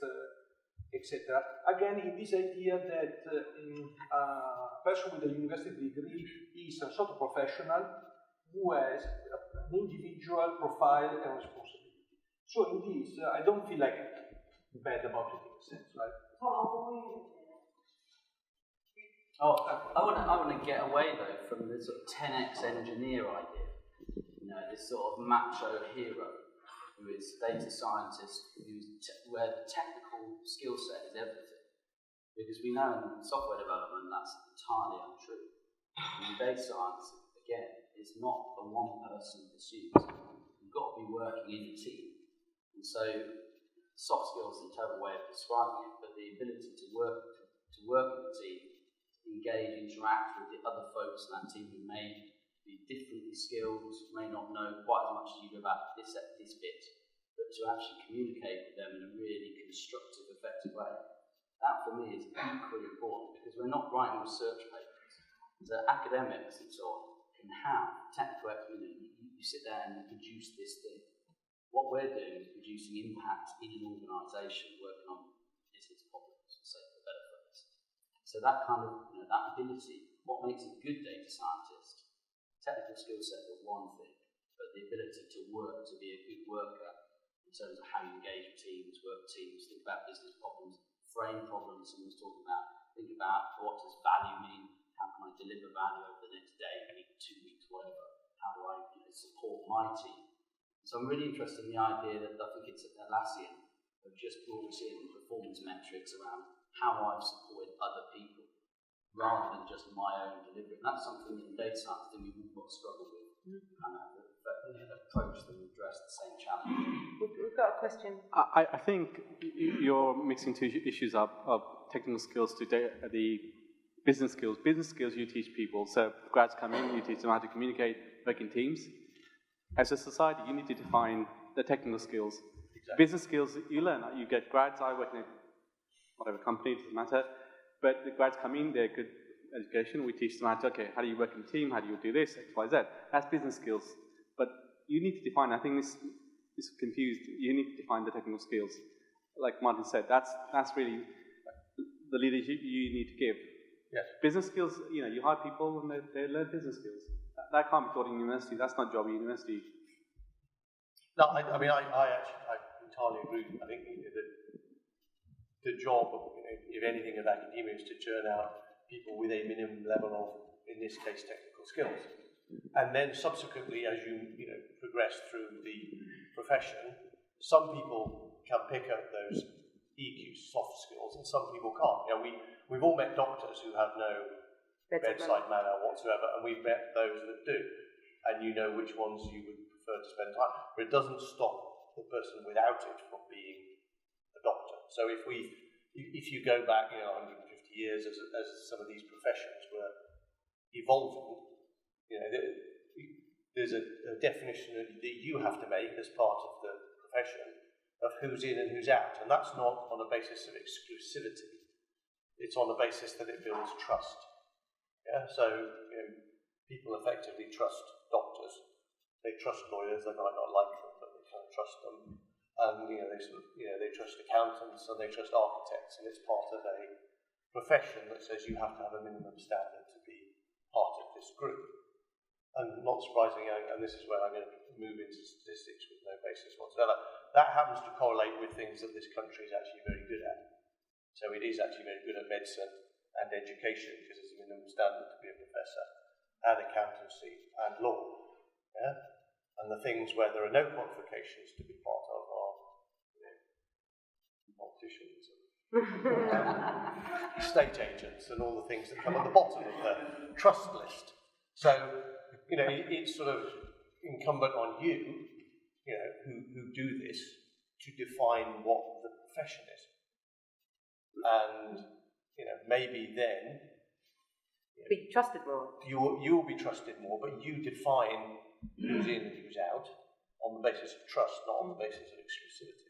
etc. Again, in this idea that a person with a university degree is a sort of professional who has an individual profile and responsibility. So in this, I don't feel bad about it in a sense, right? Oh, I want to get away though from the sort of 10x engineer idea. You know, this sort of macho hero who is a data scientist, where the technical skill set is everything. Because we know in software development that's entirely untrue. And in data science, again, it's not a one-person pursuit. You've got to be working in a team. And so, soft skills is a terrible way of describing it, but the ability to work in a team, engage, interact with the other folks in that team who may be differently skilled, may not know quite as much as you do about this bit, but to actually communicate with them in a really constructive, effective way. That for me is equally important because we're not writing research papers. So academics and so on can have technical expertise. You sit there and you produce this thing. What we're doing is producing impact in an organisation working on business problems, for sake of a better phrase. So that kind of, that ability, what makes a good data scientist, technical skill set is one thing, but the ability to work, to be a good worker in terms of how you engage with teams, work with teams, think about business problems, frame problems, someone's talking about, think about what does value mean, how can I deliver value over the next day, week, 2 weeks, whatever, how do I support my team. So I'm really interested in the idea that I think it's Atlassian have just brought in performance metrics around how I've supported other people rather than just my own delivery. And that's something in data science that we've all got to struggle with, and approach them and address the same challenge. We've got a question. I think you're mixing two issues up of technical skills to the business skills. Business skills you teach people. So grads come in, you teach them how to communicate, work in teams. As a society, you need to define the technical skills. Exactly. Business skills, you learn. You get grads, I work in whatever company, it doesn't matter. But the grads come in, they're good education. We teach them how do you work in a team? How do you do this? X, Y, Z. That's business skills. But you need to define, I think this is confused. You need to define the technical skills. Like Martin said, that's really the leadership you need to give. Yes. Business skills, you hire people and they learn business skills. That can't be taught in university. That's not job at university. No, I entirely agree. I think the job, if anything, of academia is to churn out people with a minimum level of, in this case, technical skills. And then subsequently, as you progress through the profession, some people can pick up those EQ soft skills, and some people can't. We've all met doctors who have no bedside manner whatsoever, and we've met those that do, and you know which ones you would prefer to spend time. But it doesn't stop the person without it from being a doctor. So if you go back, 150 years as some of these professions were evolving, there's a definition that you have to make as part of the profession of who's in and who's out, and that's not on a basis of exclusivity. It's on the basis that it builds trust. Yeah, so people effectively trust doctors. They trust lawyers. They might not like them, but they kind of trust them. And they trust accountants and they trust architects. And it's part of a profession that says you have to have a minimum standard to be part of this group. And not surprisingly, and this is where I'm going to move into statistics with no basis whatsoever, that happens to correlate with things that this country is actually very good at. So it is actually very good at medicine and education, because it's a minimum standard to be a professor, and accountancy and law. Yeah? And the things where there are no qualifications to be part of are politicians and estate agents and all the things that come at the bottom of the trust list. So, it's sort of incumbent on you, who do this, to define what the profession is. And maybe then be trusted more. You will be trusted more, but you define who's in and who's out on the basis of trust, not on the basis of exclusivity.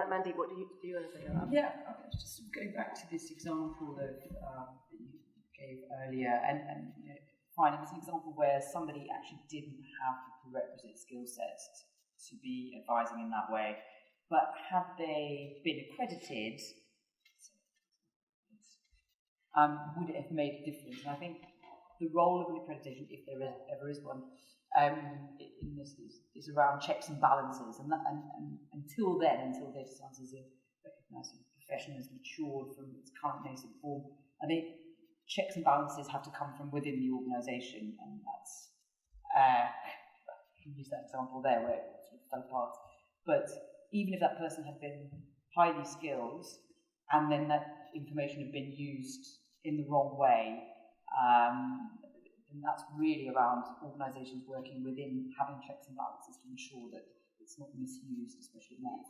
Mandy, what do you want to say about that? Yeah, just going back to this example that you gave earlier, and fine, it was an example where somebody actually didn't have the prerequisite skill sets to be advising in that way, but had they been accredited, would it have made a difference? And I think the role of an accreditation, if there ever is one, in this is around checks and balances. And until data science is a recognised profession has matured from its current nascent form, I think checks and balances have to come from within the organisation, and that's use that example there where it sort of fell apart. But even if that person had been highly skilled and then that information had been used in the wrong way, and that's really around organisations working within having checks and balances to ensure that it's not misused, especially in that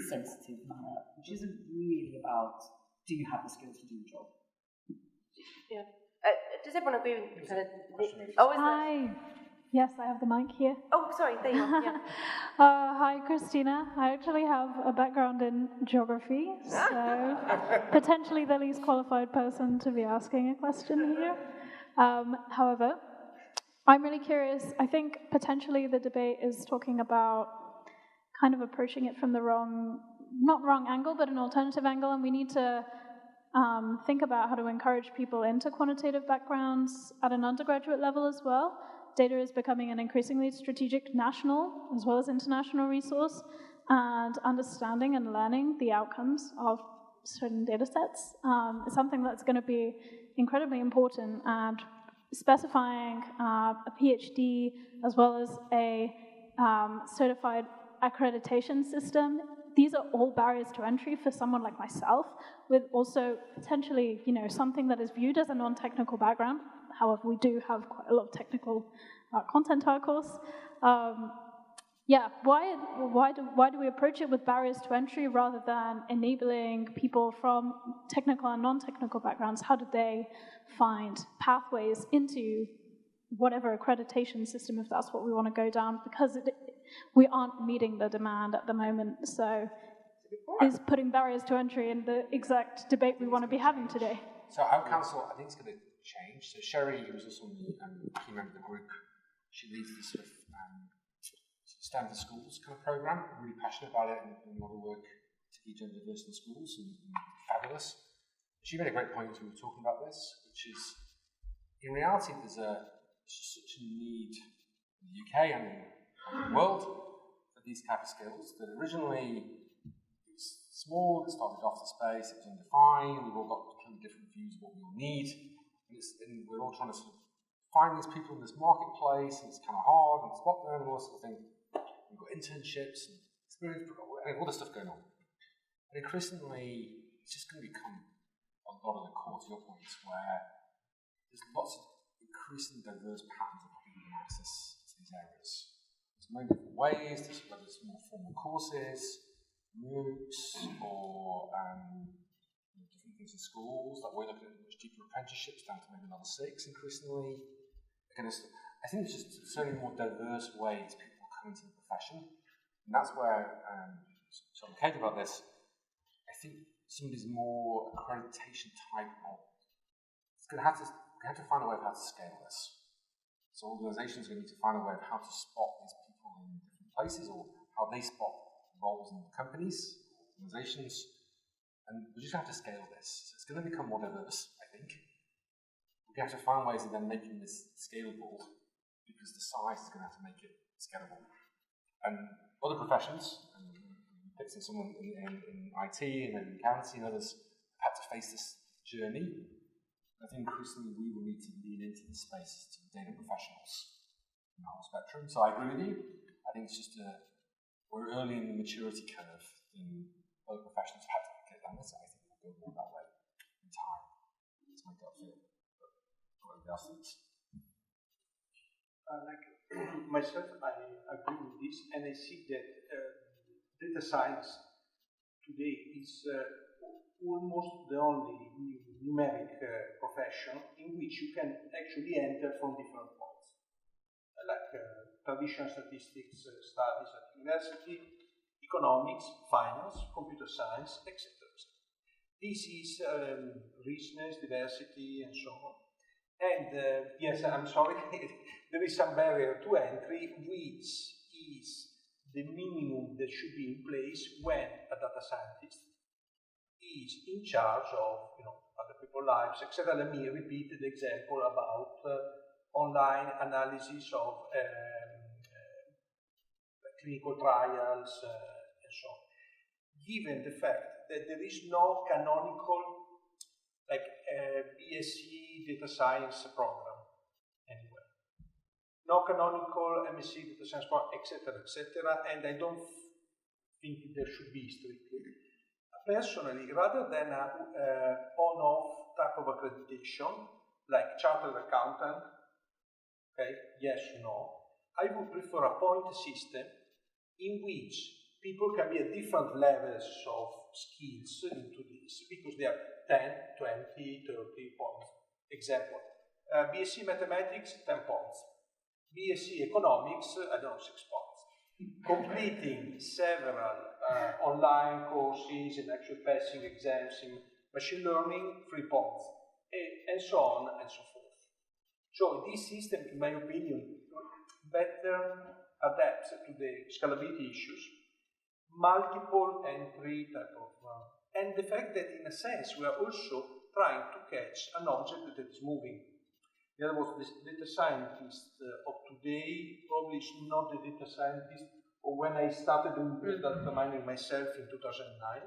sensitive manner, which isn't really about do you have the skills to do the job. Yeah. Does everyone agree with kind of... Hi. Yes, I have the mic here. Oh, sorry, there you are. Yeah. Hi, Christina. I actually have a background in geography, so potentially the least qualified person to be asking a question here. However, I'm really curious. I think potentially the debate is talking about kind of approaching it from the not wrong angle, but an alternative angle, and we need to think about how to encourage people into quantitative backgrounds at an undergraduate level as well. Data is becoming an increasingly strategic national as well as international resource, and understanding and learning the outcomes of certain data sets is something that's going to be incredibly important, and specifying a PhD as well as a certified accreditation system. These are all barriers to entry for someone like myself, with also potentially, something that is viewed as a non-technical background. However, we do have quite a lot of technical content to our course. Why do we approach it with barriers to entry rather than enabling people from technical and non-technical backgrounds? How do they find pathways into whatever accreditation system, if that's what we want to go down? Because we aren't meeting the demand at the moment. So is putting barriers to entry in the exact debate we want to be having today? So our council, I think, is going to change. So Sherry, who's also on the key member of the group, she leads the sort of standard schools kind of program. I'm really passionate about it and doing a lot of work to teach gender diversity in schools, and fabulous. She made a great point as we were talking about this, which is, in reality, there's such a need in the UK and in the world for these type of skills that originally it was small, it started off the space, it was undefined, we've all got kind of different views of what we all need, and we're all trying to sort of find these people in this marketplace, and it's kind of hard, and spot them, and all that sort of thing. We've got internships and experience, and all this stuff going on. And increasingly, it's just going to become a lot of the core, to your points, where there's lots of increasingly diverse patterns of how people can access to these areas. There's many different ways, whether it's more formal courses, MOOCs, or different things in schools. Like we're looking at much deeper apprenticeships down to maybe level 6 increasingly. I think there's just so many more diverse ways people come into the profession, and that's where so I'm excited about this. I think some of these more accreditation type models, we have to find a way of how to scale this. So organisations are going to need to find a way of how to spot these people in different places, or how they spot roles in companies, organisations, and we just have to scale this. So it's going to become more diverse, I think. We have to find ways of then making this scalable, because the size is going to have to make it scalable. And other professions, and fixing someone in IT and in accounting and others, have had to face this journey. I think increasingly we will need to lean into the space to data professionals in the whole spectrum. So I agree with you. I think it's just we're early in the maturity curve, and other professions have had to get down this. I think we'll go more that way in time. That's my gut feel. Myself, I agree with this, and I see that data science today is almost the only numeric profession in which you can actually enter from different points, like traditional statistics studies at university, economics, finance, computer science, etc. This is richness, diversity, and so on. And yes, I'm sorry, there is some barrier to entry, which is the minimum that should be in place when a data scientist is in charge of other people's lives, etc. Let me repeat the example about online analysis of clinical trials and so on. Given the fact that there is no canonical, like BSc data science program anywhere. No canonical MSc data science program, etc., and I don't think there should be strictly. Personally, rather than a on-off type of accreditation, like chartered accountant, okay, yes, no, I would prefer a point system in which people can be at different levels of skills into this, because they have 10, 20, 30 points. Example, BSc Mathematics, 10 points. BSc Economics, I don't know, 6 points. Completing several online courses and actually passing exams in machine learning, 3 points, and so on and so forth. So this system, in my opinion, better adapts to the scalability issues, multiple entry type of, and the fact that in a sense we are also trying to catch an object that is moving. In other words, the data scientist of today probably is not the data scientist or when I started doing data mining myself in 2009.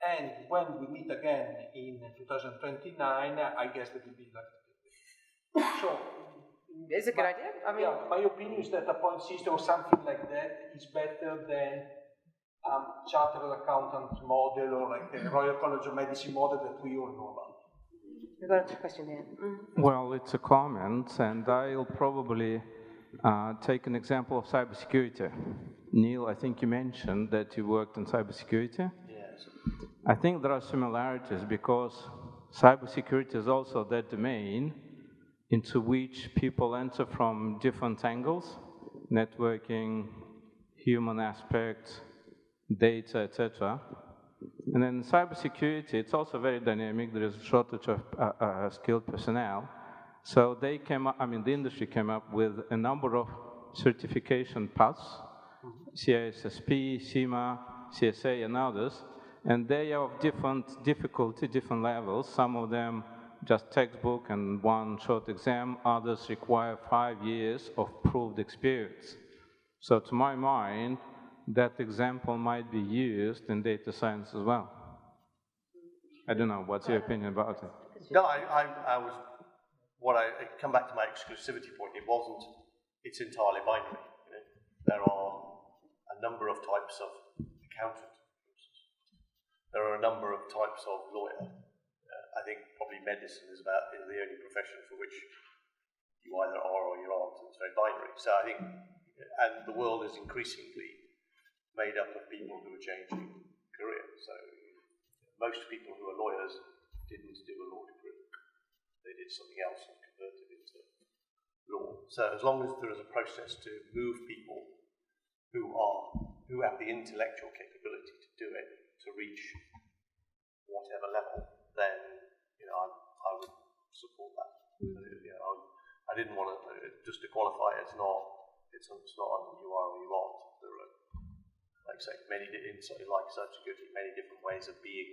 And when we meet again in 2029, I guess that will be like that. So, it's a good idea. I mean, yeah, my opinion is that a point system or something like that is better than chartered accountant model or like the Royal College of Medicine model that we all know about. we've got a question here. Well, it's a comment, and I'll probably take an example of cybersecurity. Neil, I think you mentioned that you worked in cybersecurity. Yes. I think there are similarities because cybersecurity is also that domain into which people enter from different angles, networking, human aspects, data, etc. And then in cybersecurity, it's also very dynamic. There is a shortage of skilled personnel. So they came up, the industry came up with a number of certification paths, CISSP, CIMA, CSA, and others. And they are of different difficulty, different levels. Some of them just textbook and one short exam. Others require 5 years of proved experience. So to my mind, that example might be used in data science as well. I don't know, what's your opinion about it? No, I come back to my exclusivity point. It's entirely binary. You know? There are a number of types of accountant. There are a number of types of lawyer. I think probably medicine is the only profession for which you either are or you aren't. It's very binary. So I think, and the world is increasingly made up of people who are changing careers. So most people who are lawyers didn't do a law degree. They did something else and converted into law. So as long as there is a process to move people who have the intellectual capability to do it, to reach whatever level, then I would support that. I didn't want to just to qualify. It's not either you are or you aren't. There are, like I say, like cybersecurity, many different ways of being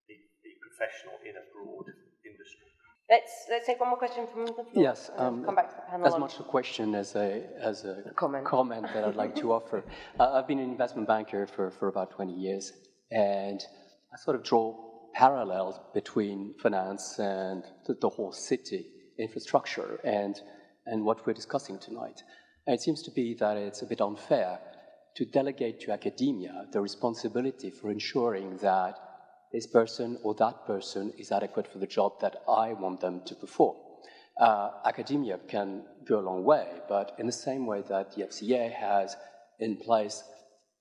a professional in a broad industry. Let's take one more question from the floor. Yes, come back to the panel. as much a question as a comment that I'd like to offer. I've been an investment banker for about 20 years, and I sort of draw parallels between finance and the whole city infrastructure and what we're discussing tonight. And it seems to be that it's a bit unfair to delegate to academia the responsibility for ensuring that this person or that person is adequate for the job that I want them to perform. Academia can go a long way, but in the same way that the FCA has in place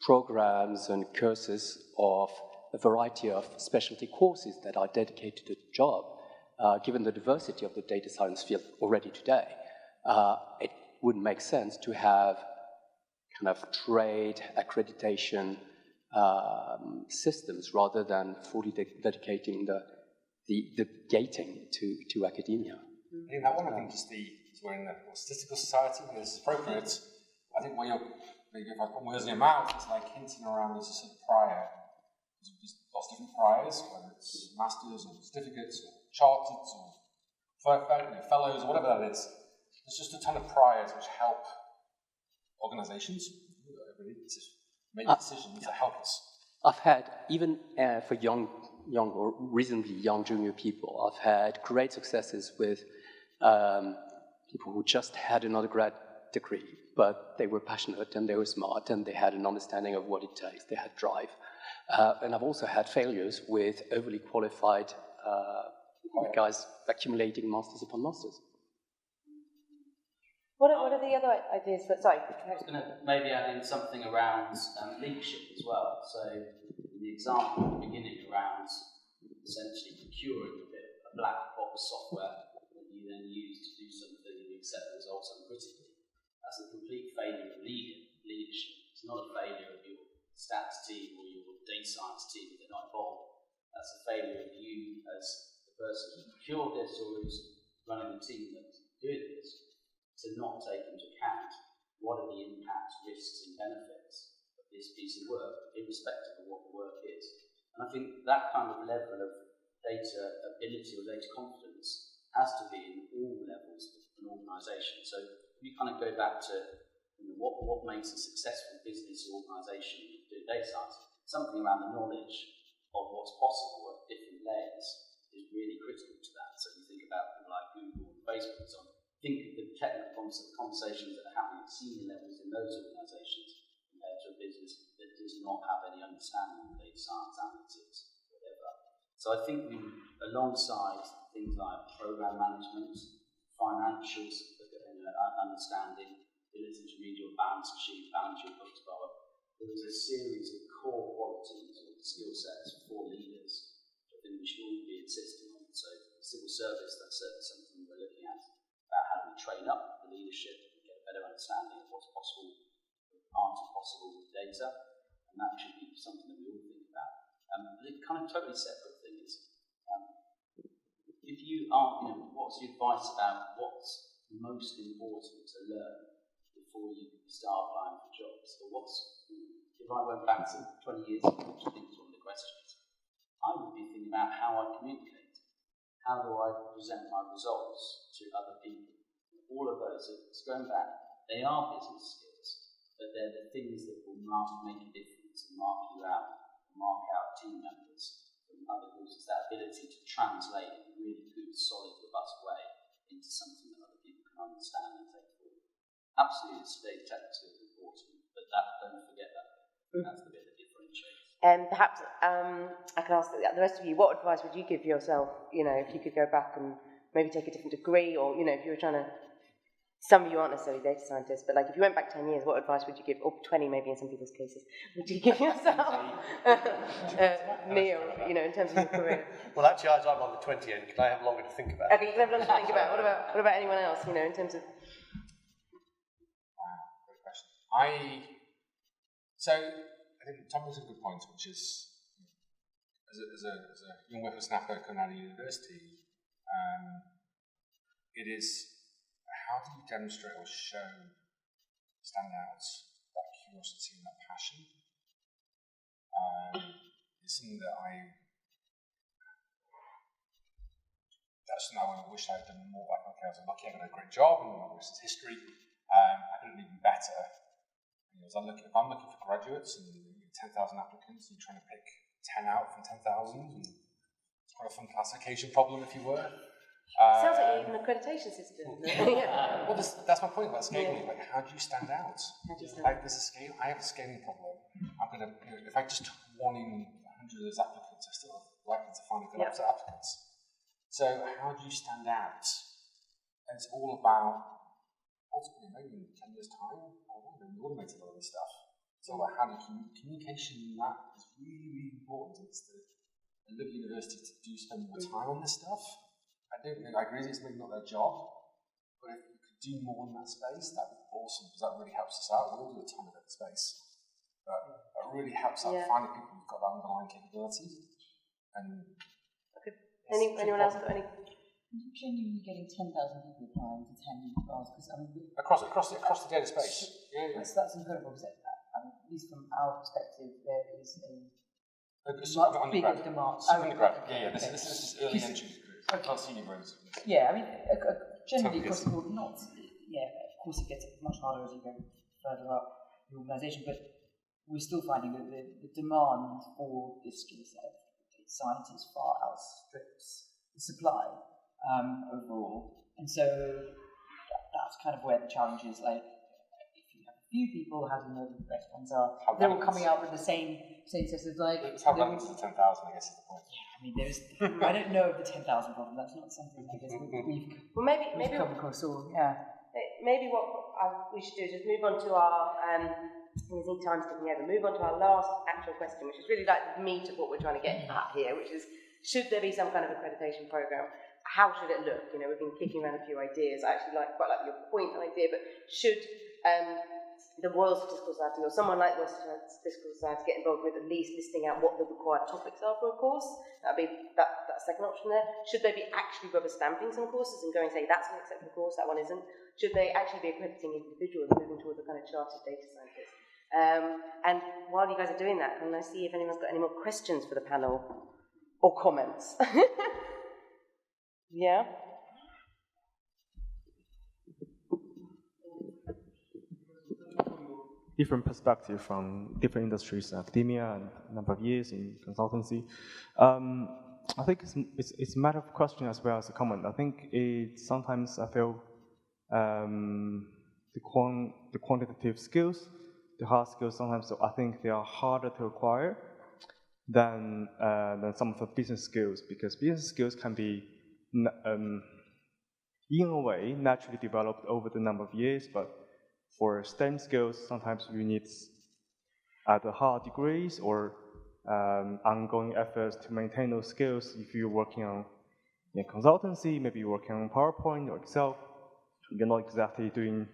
programs and courses of a variety of specialty courses that are dedicated to the job, given the diversity of the data science field already today, it would make sense to have kind of trade accreditation systems rather than fully dedicating the gating to academia. I think that one, I think just we're in a statistical society where this is appropriate. I think when if I put words in your mouth, it's like hinting around there's a sort of prior. There's lots of different priors, whether it's masters or certificates or chartered or fellows or whatever that is. There's just a ton of priors which help organizations to make decisions that help us. I've had, even for young young or reasonably young junior people. I've had great successes with people who just had an undergrad degree, but they were passionate and they were smart and they had an understanding of what it takes. They had drive. And I've also had failures with overly qualified guys accumulating masters upon masters. What are the other ideas? Sorry. I was going to maybe add in something around leadership as well. So in the example at the beginning around essentially procuring a black box software that you then use to do something and you accept the results uncritically, that's a complete failure of leadership. It's not a failure of your stats team or your data science team if they're not involved. That's a failure of you as the person who procured this or who's running the team that's doing this, to not take into account what are the impacts, risks and benefits of this piece of work, irrespective of what the work is. And I think that kind of level of data ability or data confidence has to be in all levels of an organisation. So if you kind of go back to what makes a successful business or organisation do data science, something around the knowledge of what's possible at different layers is really critical to that. So you think about people like Google and Facebook and so on. Think of the technical conversations that are happening at senior levels in those organisations compared to a business that does not have any understanding of data science, analytics, whatever. So I think we, alongside things like program management, financials, understanding, ability to read your balance sheet, balance your books, there is a series of core qualities or skill sets for leaders that I think we should all be insisting on. So civil service, that's certainly something we're looking at. About how do we train up the leadership and get a better understanding of what's possible, what aren't possible with data, and that should be something that we all think about. The kind of totally separate thing is, if you are, what's your advice about what's most important to learn before you start applying for jobs? Or if I went back to 20 years ago, which I think is one of the questions, I would be thinking about how I communicate. How do I present my results to other people? All of those, it's going back, they are business skills, but they're the things that will make a difference and mark you out, mark out team members from other groups. It's that ability to translate in a really good, solid, robust way into something that other people can understand and take forward. Absolutely, the technical skills are important, but don't forget that. That's the bit that differentiates. And perhaps I can ask the rest of you, what advice would you give yourself, if you could go back and maybe take a different degree, or, if you were trying to, some of you aren't necessarily data scientists, but like if you went back 10 years, what advice would you give, or 20 maybe in some people's cases, would you give yourself, Neil, in terms of your career? Well, actually, as I'm on the 20 end, can I have longer to think about? Okay, you can have longer to think about. What about anyone else, in terms of... Great question. I think Tom makes a good point, which is, as a young whippersnapper coming out of university, it is how do you demonstrate or show, stand out, that curiosity and that passion? It's something that that's something I wish I'd done more back. Okay, I was lucky, I got a great job, and I wish it's history. I could have been better. If I'm looking for graduates and 10,000 applicants, and you're trying to pick 10 out from 10,000, and it's quite a fun classification problem, if you were. Sounds like you need an accreditation system. Yeah. Well, that's my point about scaling. Like, how do you stand out? There's a scale. I have a scaling problem. I'm gonna, if I just took one in 100 of those applicants, I still have likely to find a good set of applicants. So, how do you stand out? And it's all about, ultimately, maybe in 10 years' time, we automated all this stuff. It's all about how do you communication. That is really, really important. It's I love university to spend more time on this stuff. I agree it's maybe not their job, but if you could do more in that space, that'd be awesome, because that really helps us out. We all do a ton of that space, but it really helps out finding people who've got that underlying capability. And anyone else got any? Genuinely getting 10,000 people applying to 10 roles, because across the data space. That's incredible. At least from our perspective, there is a much bigger demand. Undergrad. This is early entry. Not senior grades. Yeah, generally across the board, of course it gets much harder as you go further up the organisation, but we're still finding that the demand for this skill set, scientists far outstrips the supply overall. And so that's kind of where the challenge is. Like, if you have a few people, how do you know who the best ones are? They're all coming out with the same sets of like. It's how balanced the 10,000, I guess, is the point. Yeah, I mean, there's. I don't know of the 10,000 problem. That's not something I guess we've come across all. Yeah. Maybe what we should do is just move on to our. There's need time ticking over. Move on to our last actual question, which is really like the meat of what we're trying to get at here, which is: should there be some kind of accreditation program? How should it look? You know, we've been kicking around a few ideas. I actually quite like your point idea, but should the Royal Statistical Society or someone like the Royal Statistical Society get involved with at least listing out what the required topics are for a course? That'd be that second option there. Should they be actually rubber stamping some courses and going and say that's an acceptable course, that one isn't? Should they actually be accrediting individuals moving towards a kind of chartered data scientist? And while you guys are doing that, can I see if anyone's got any more questions for the panel or comments? Yeah? Different perspective from different industries, academia, and a number of years in consultancy. I think it's a matter of question as well as a comment. I think sometimes I feel the quantitative skills, the hard skills, sometimes I think they are harder to acquire than some of the business skills, because business skills can be, in a way, naturally developed over the number of years, but for STEM skills, sometimes you need either hard degrees or ongoing efforts to maintain those skills. If you're working on consultancy, maybe you're working on PowerPoint or Excel, you're not exactly doing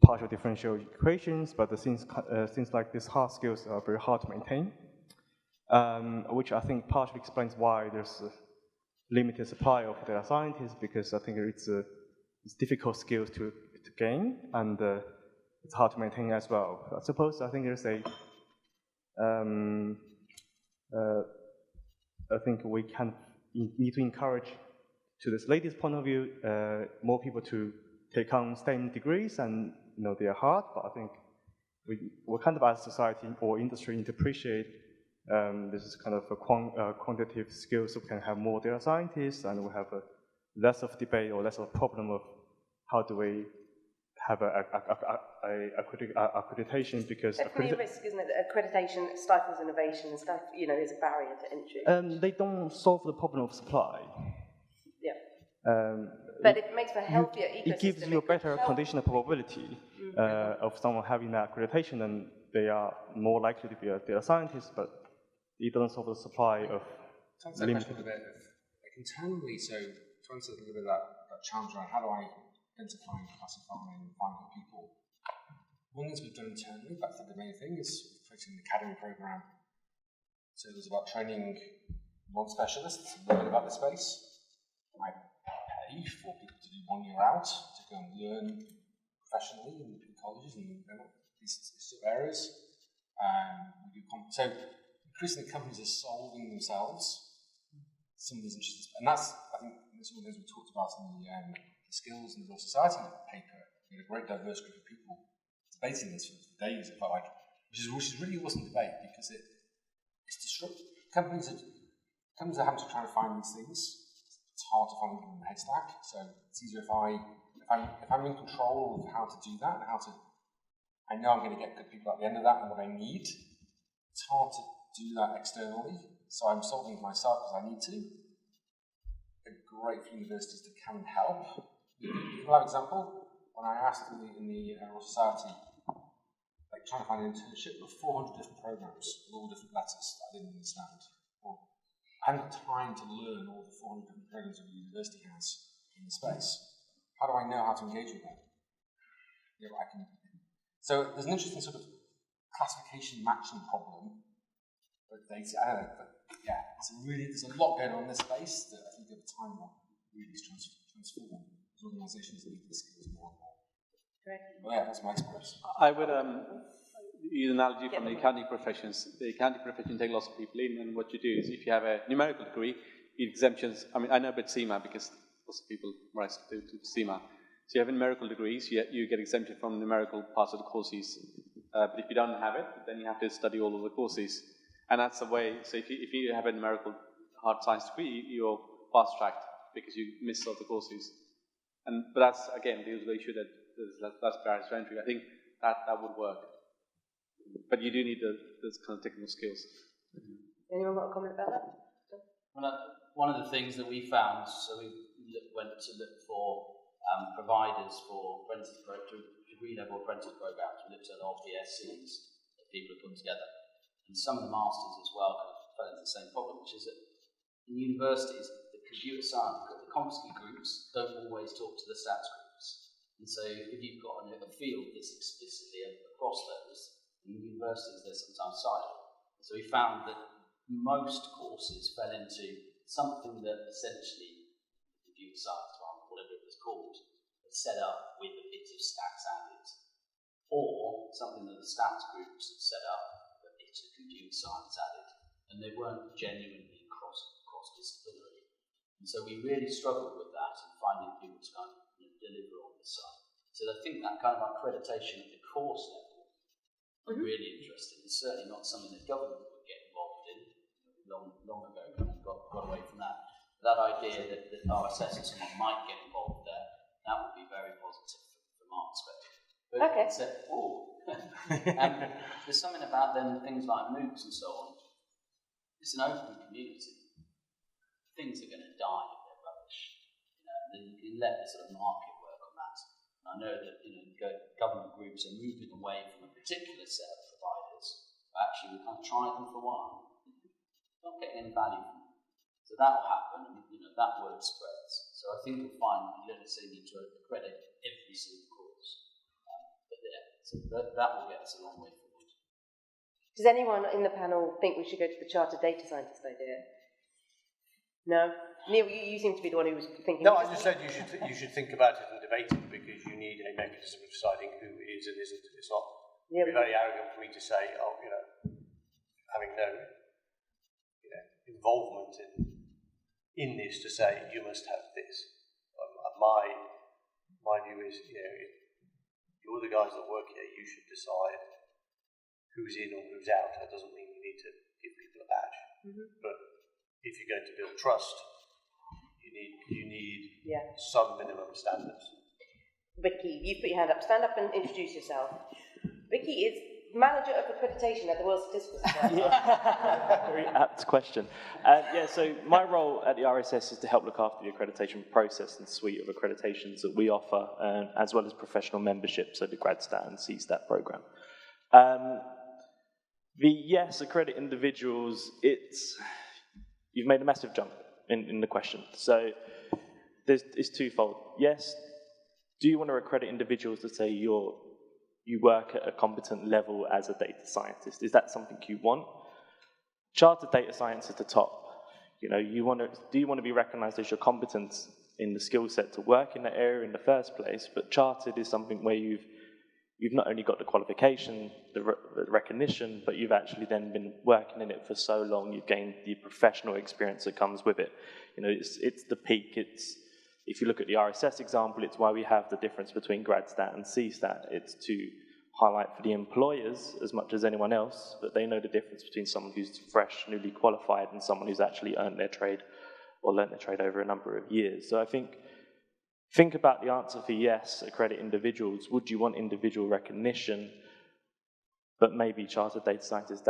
partial differential equations, but the things like these hard skills are very hard to maintain, which I think partially explains why there's a limited supply of data scientists, because I think it's difficult skills to gain, and it's hard to maintain as well. I think there's I think we need to encourage, to this latest point of view, more people to take on STEM degrees, and they are hard, but I think we're kind of, as a society or industry, need to appreciate this is kind of a quantitative skill, so we can have more data scientists, and we have less of debate or less of a problem of how do we have accreditation, because definitely a risk, isn't it? Accreditation stifles innovation and stuff. There's a barrier to entry. They don't solve the problem of supply. Yeah. But it makes for a healthier ecosystem. It gives you a better conditional probability of someone having that accreditation, and they are more likely to be a data scientist, but it doesn't solve the supply of limited. A bit of, internally, so to answer a little bit of that challenge around how do I identify and classify and find good people. One thing we've done internally, that's the main thing, is creating an academy program. So it was about training non-specialists to learn about the space. I pay for people to do 1 year out to go and learn professionally in colleges and these sort of areas. So increasingly companies are solving themselves some of these interesting, and that's, I think, some of the things we talked about in the skills and the Royal Society paper. We had a great diverse group of people debating this for days. It felt like, which really wasn't debate, because it's disruptive. Companies are having to try to find these things. It's hard to find them in the haystack. So it's easier if I'm in control of how to do that, and I know I'm going to get good people at the end of that and what I need. It's hard to do that externally, so I'm solving it myself because I need to. They're great for universities that can help. For example, when I asked in the Royal Society, trying to find an internship with 400 different programs with all different letters that I didn't understand. Or I hadn't got time to learn all the 400 different programs that the university has in the space. How do I know how to engage with them? So there's an interesting sort of classification matching problem with data. I don't know, but yeah, there's a lot going on in this space that I think over time will really transform as organisations need these skills more and more. Well, yeah, that's my experience. I would use an analogy from the accounting professions. The accounting profession take lots of people in, and what you do is, if you have a numerical degree, you exemptions. I mean, I know about CIMA because lots of people rise to CIMA. So you have numerical degrees, you get exemption from numerical parts of the courses. But if you don't have it, then you have to study all of the courses. And that's the way. So if you have a numerical hard science degree, you're fast-tracked because you missed all the courses. But that's, again, the issue that there's less barriers to entry. I think that would work. But you do need those kind of technical skills. Anyone got a comment about that? Well, one of the things that we found, so we went to look for providers for degree-level apprentice programs. We looked at our BScs that people have put together. And some of the masters as well kind of fell into the same problem, which is that in universities, the computer science, the competency groups don't always talk to the stats groups. And so if you've got a field that's explicitly across those, in universities they're sometimes siloed. So we found that most courses fell into something that essentially computer science, whatever it was called, was set up with a bit of stats added, or something that the stats groups had set up with a bit of computer science added, and they weren't genuinely cross-disciplinary. And so we really struggled with that and finding people to kind of deliver on this side. So I think that kind of accreditation at the course level is really interesting. It's certainly not something that government would get involved in. Long ago, we got away from that. That idea that RSS or someone might get involved there, that would be very positive from our perspective. But okay. There's something about then things like MOOCs and so on. It's an open community. Things are going to die if they're rubbish. You can let the sort of market work on that. And I know that government groups are moving away from a particular set of providers, but actually we kind of tried them for a while. Not getting any value from them. So that will happen, and that word spreads. So I think you'll find that you don't necessarily need to accredit every single course. But so that will get us a long way forward. Does anyone in the panel think we should go to the chartered data scientist idea? No? Neil, you seem to be the one who was thinking. No, I just said you should think about it and debate it, because you need a mechanism of deciding who is and isn't. It's not very arrogant for me to say, having no involvement in this, to say you must have this. My view is, you're the guys that work here. You should decide who's in or who's out. That doesn't mean you need to give people a badge, but if you're going to build trust, you need some minimum standards. Vicky, you've put your hand up. Stand up and introduce yourself. Vicky is manager of accreditation at the World Statistical Society. Very apt question. So my role at the RSS is to help look after the accreditation process and suite of accreditations that we offer, as well as professional membership, so the GradStat and CStat program. Accredit individuals, you've made a massive jump in the question. So it's twofold. Yes, do you want to accredit individuals to say you work at a competent level as a data scientist? Is that something you want? Chartered data science at the top. Do you want to be recognized as your competence in the skill set to work in that area in the first place? But chartered is something where you've not only got the qualification, the recognition, but you've actually then been working in it for so long, you've gained the professional experience that comes with it. It's the peak. If you look at the RSS example, it's why we have the difference between GradStat and CStat. It's to highlight for the employers, as much as anyone else, that they know the difference between someone who's fresh, newly qualified, and someone who's actually earned their trade or learned their trade over a number of years. So I think about the answer for yes, accredit individuals. Would you want individual recognition, but maybe chartered data scientists?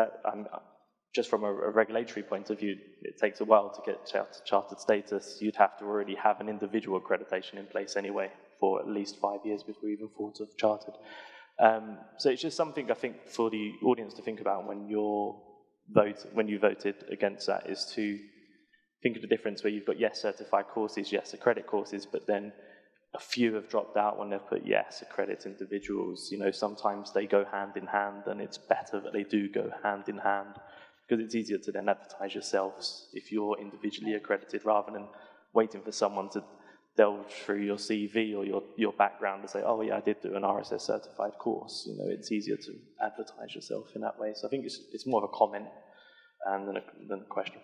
Just from a regulatory point of view, it takes a while to get chartered status. You'd have to already have an individual accreditation in place anyway for at least 5 years before you even thought of chartered. So it's just something I think for the audience to think about when you voted against that, is to think of the difference where you've got yes certified courses, yes accredit courses, but then a few have dropped out when they've put yes accredit individuals. Sometimes they go hand in hand, and it's better that they do go hand in hand, because it's easier to then advertise yourselves if you're individually accredited, rather than waiting for someone to delve through your CV or your background and say, oh yeah, I did do an RSS certified course. It's easier to advertise yourself in that way. So I think it's more of a comment than a question.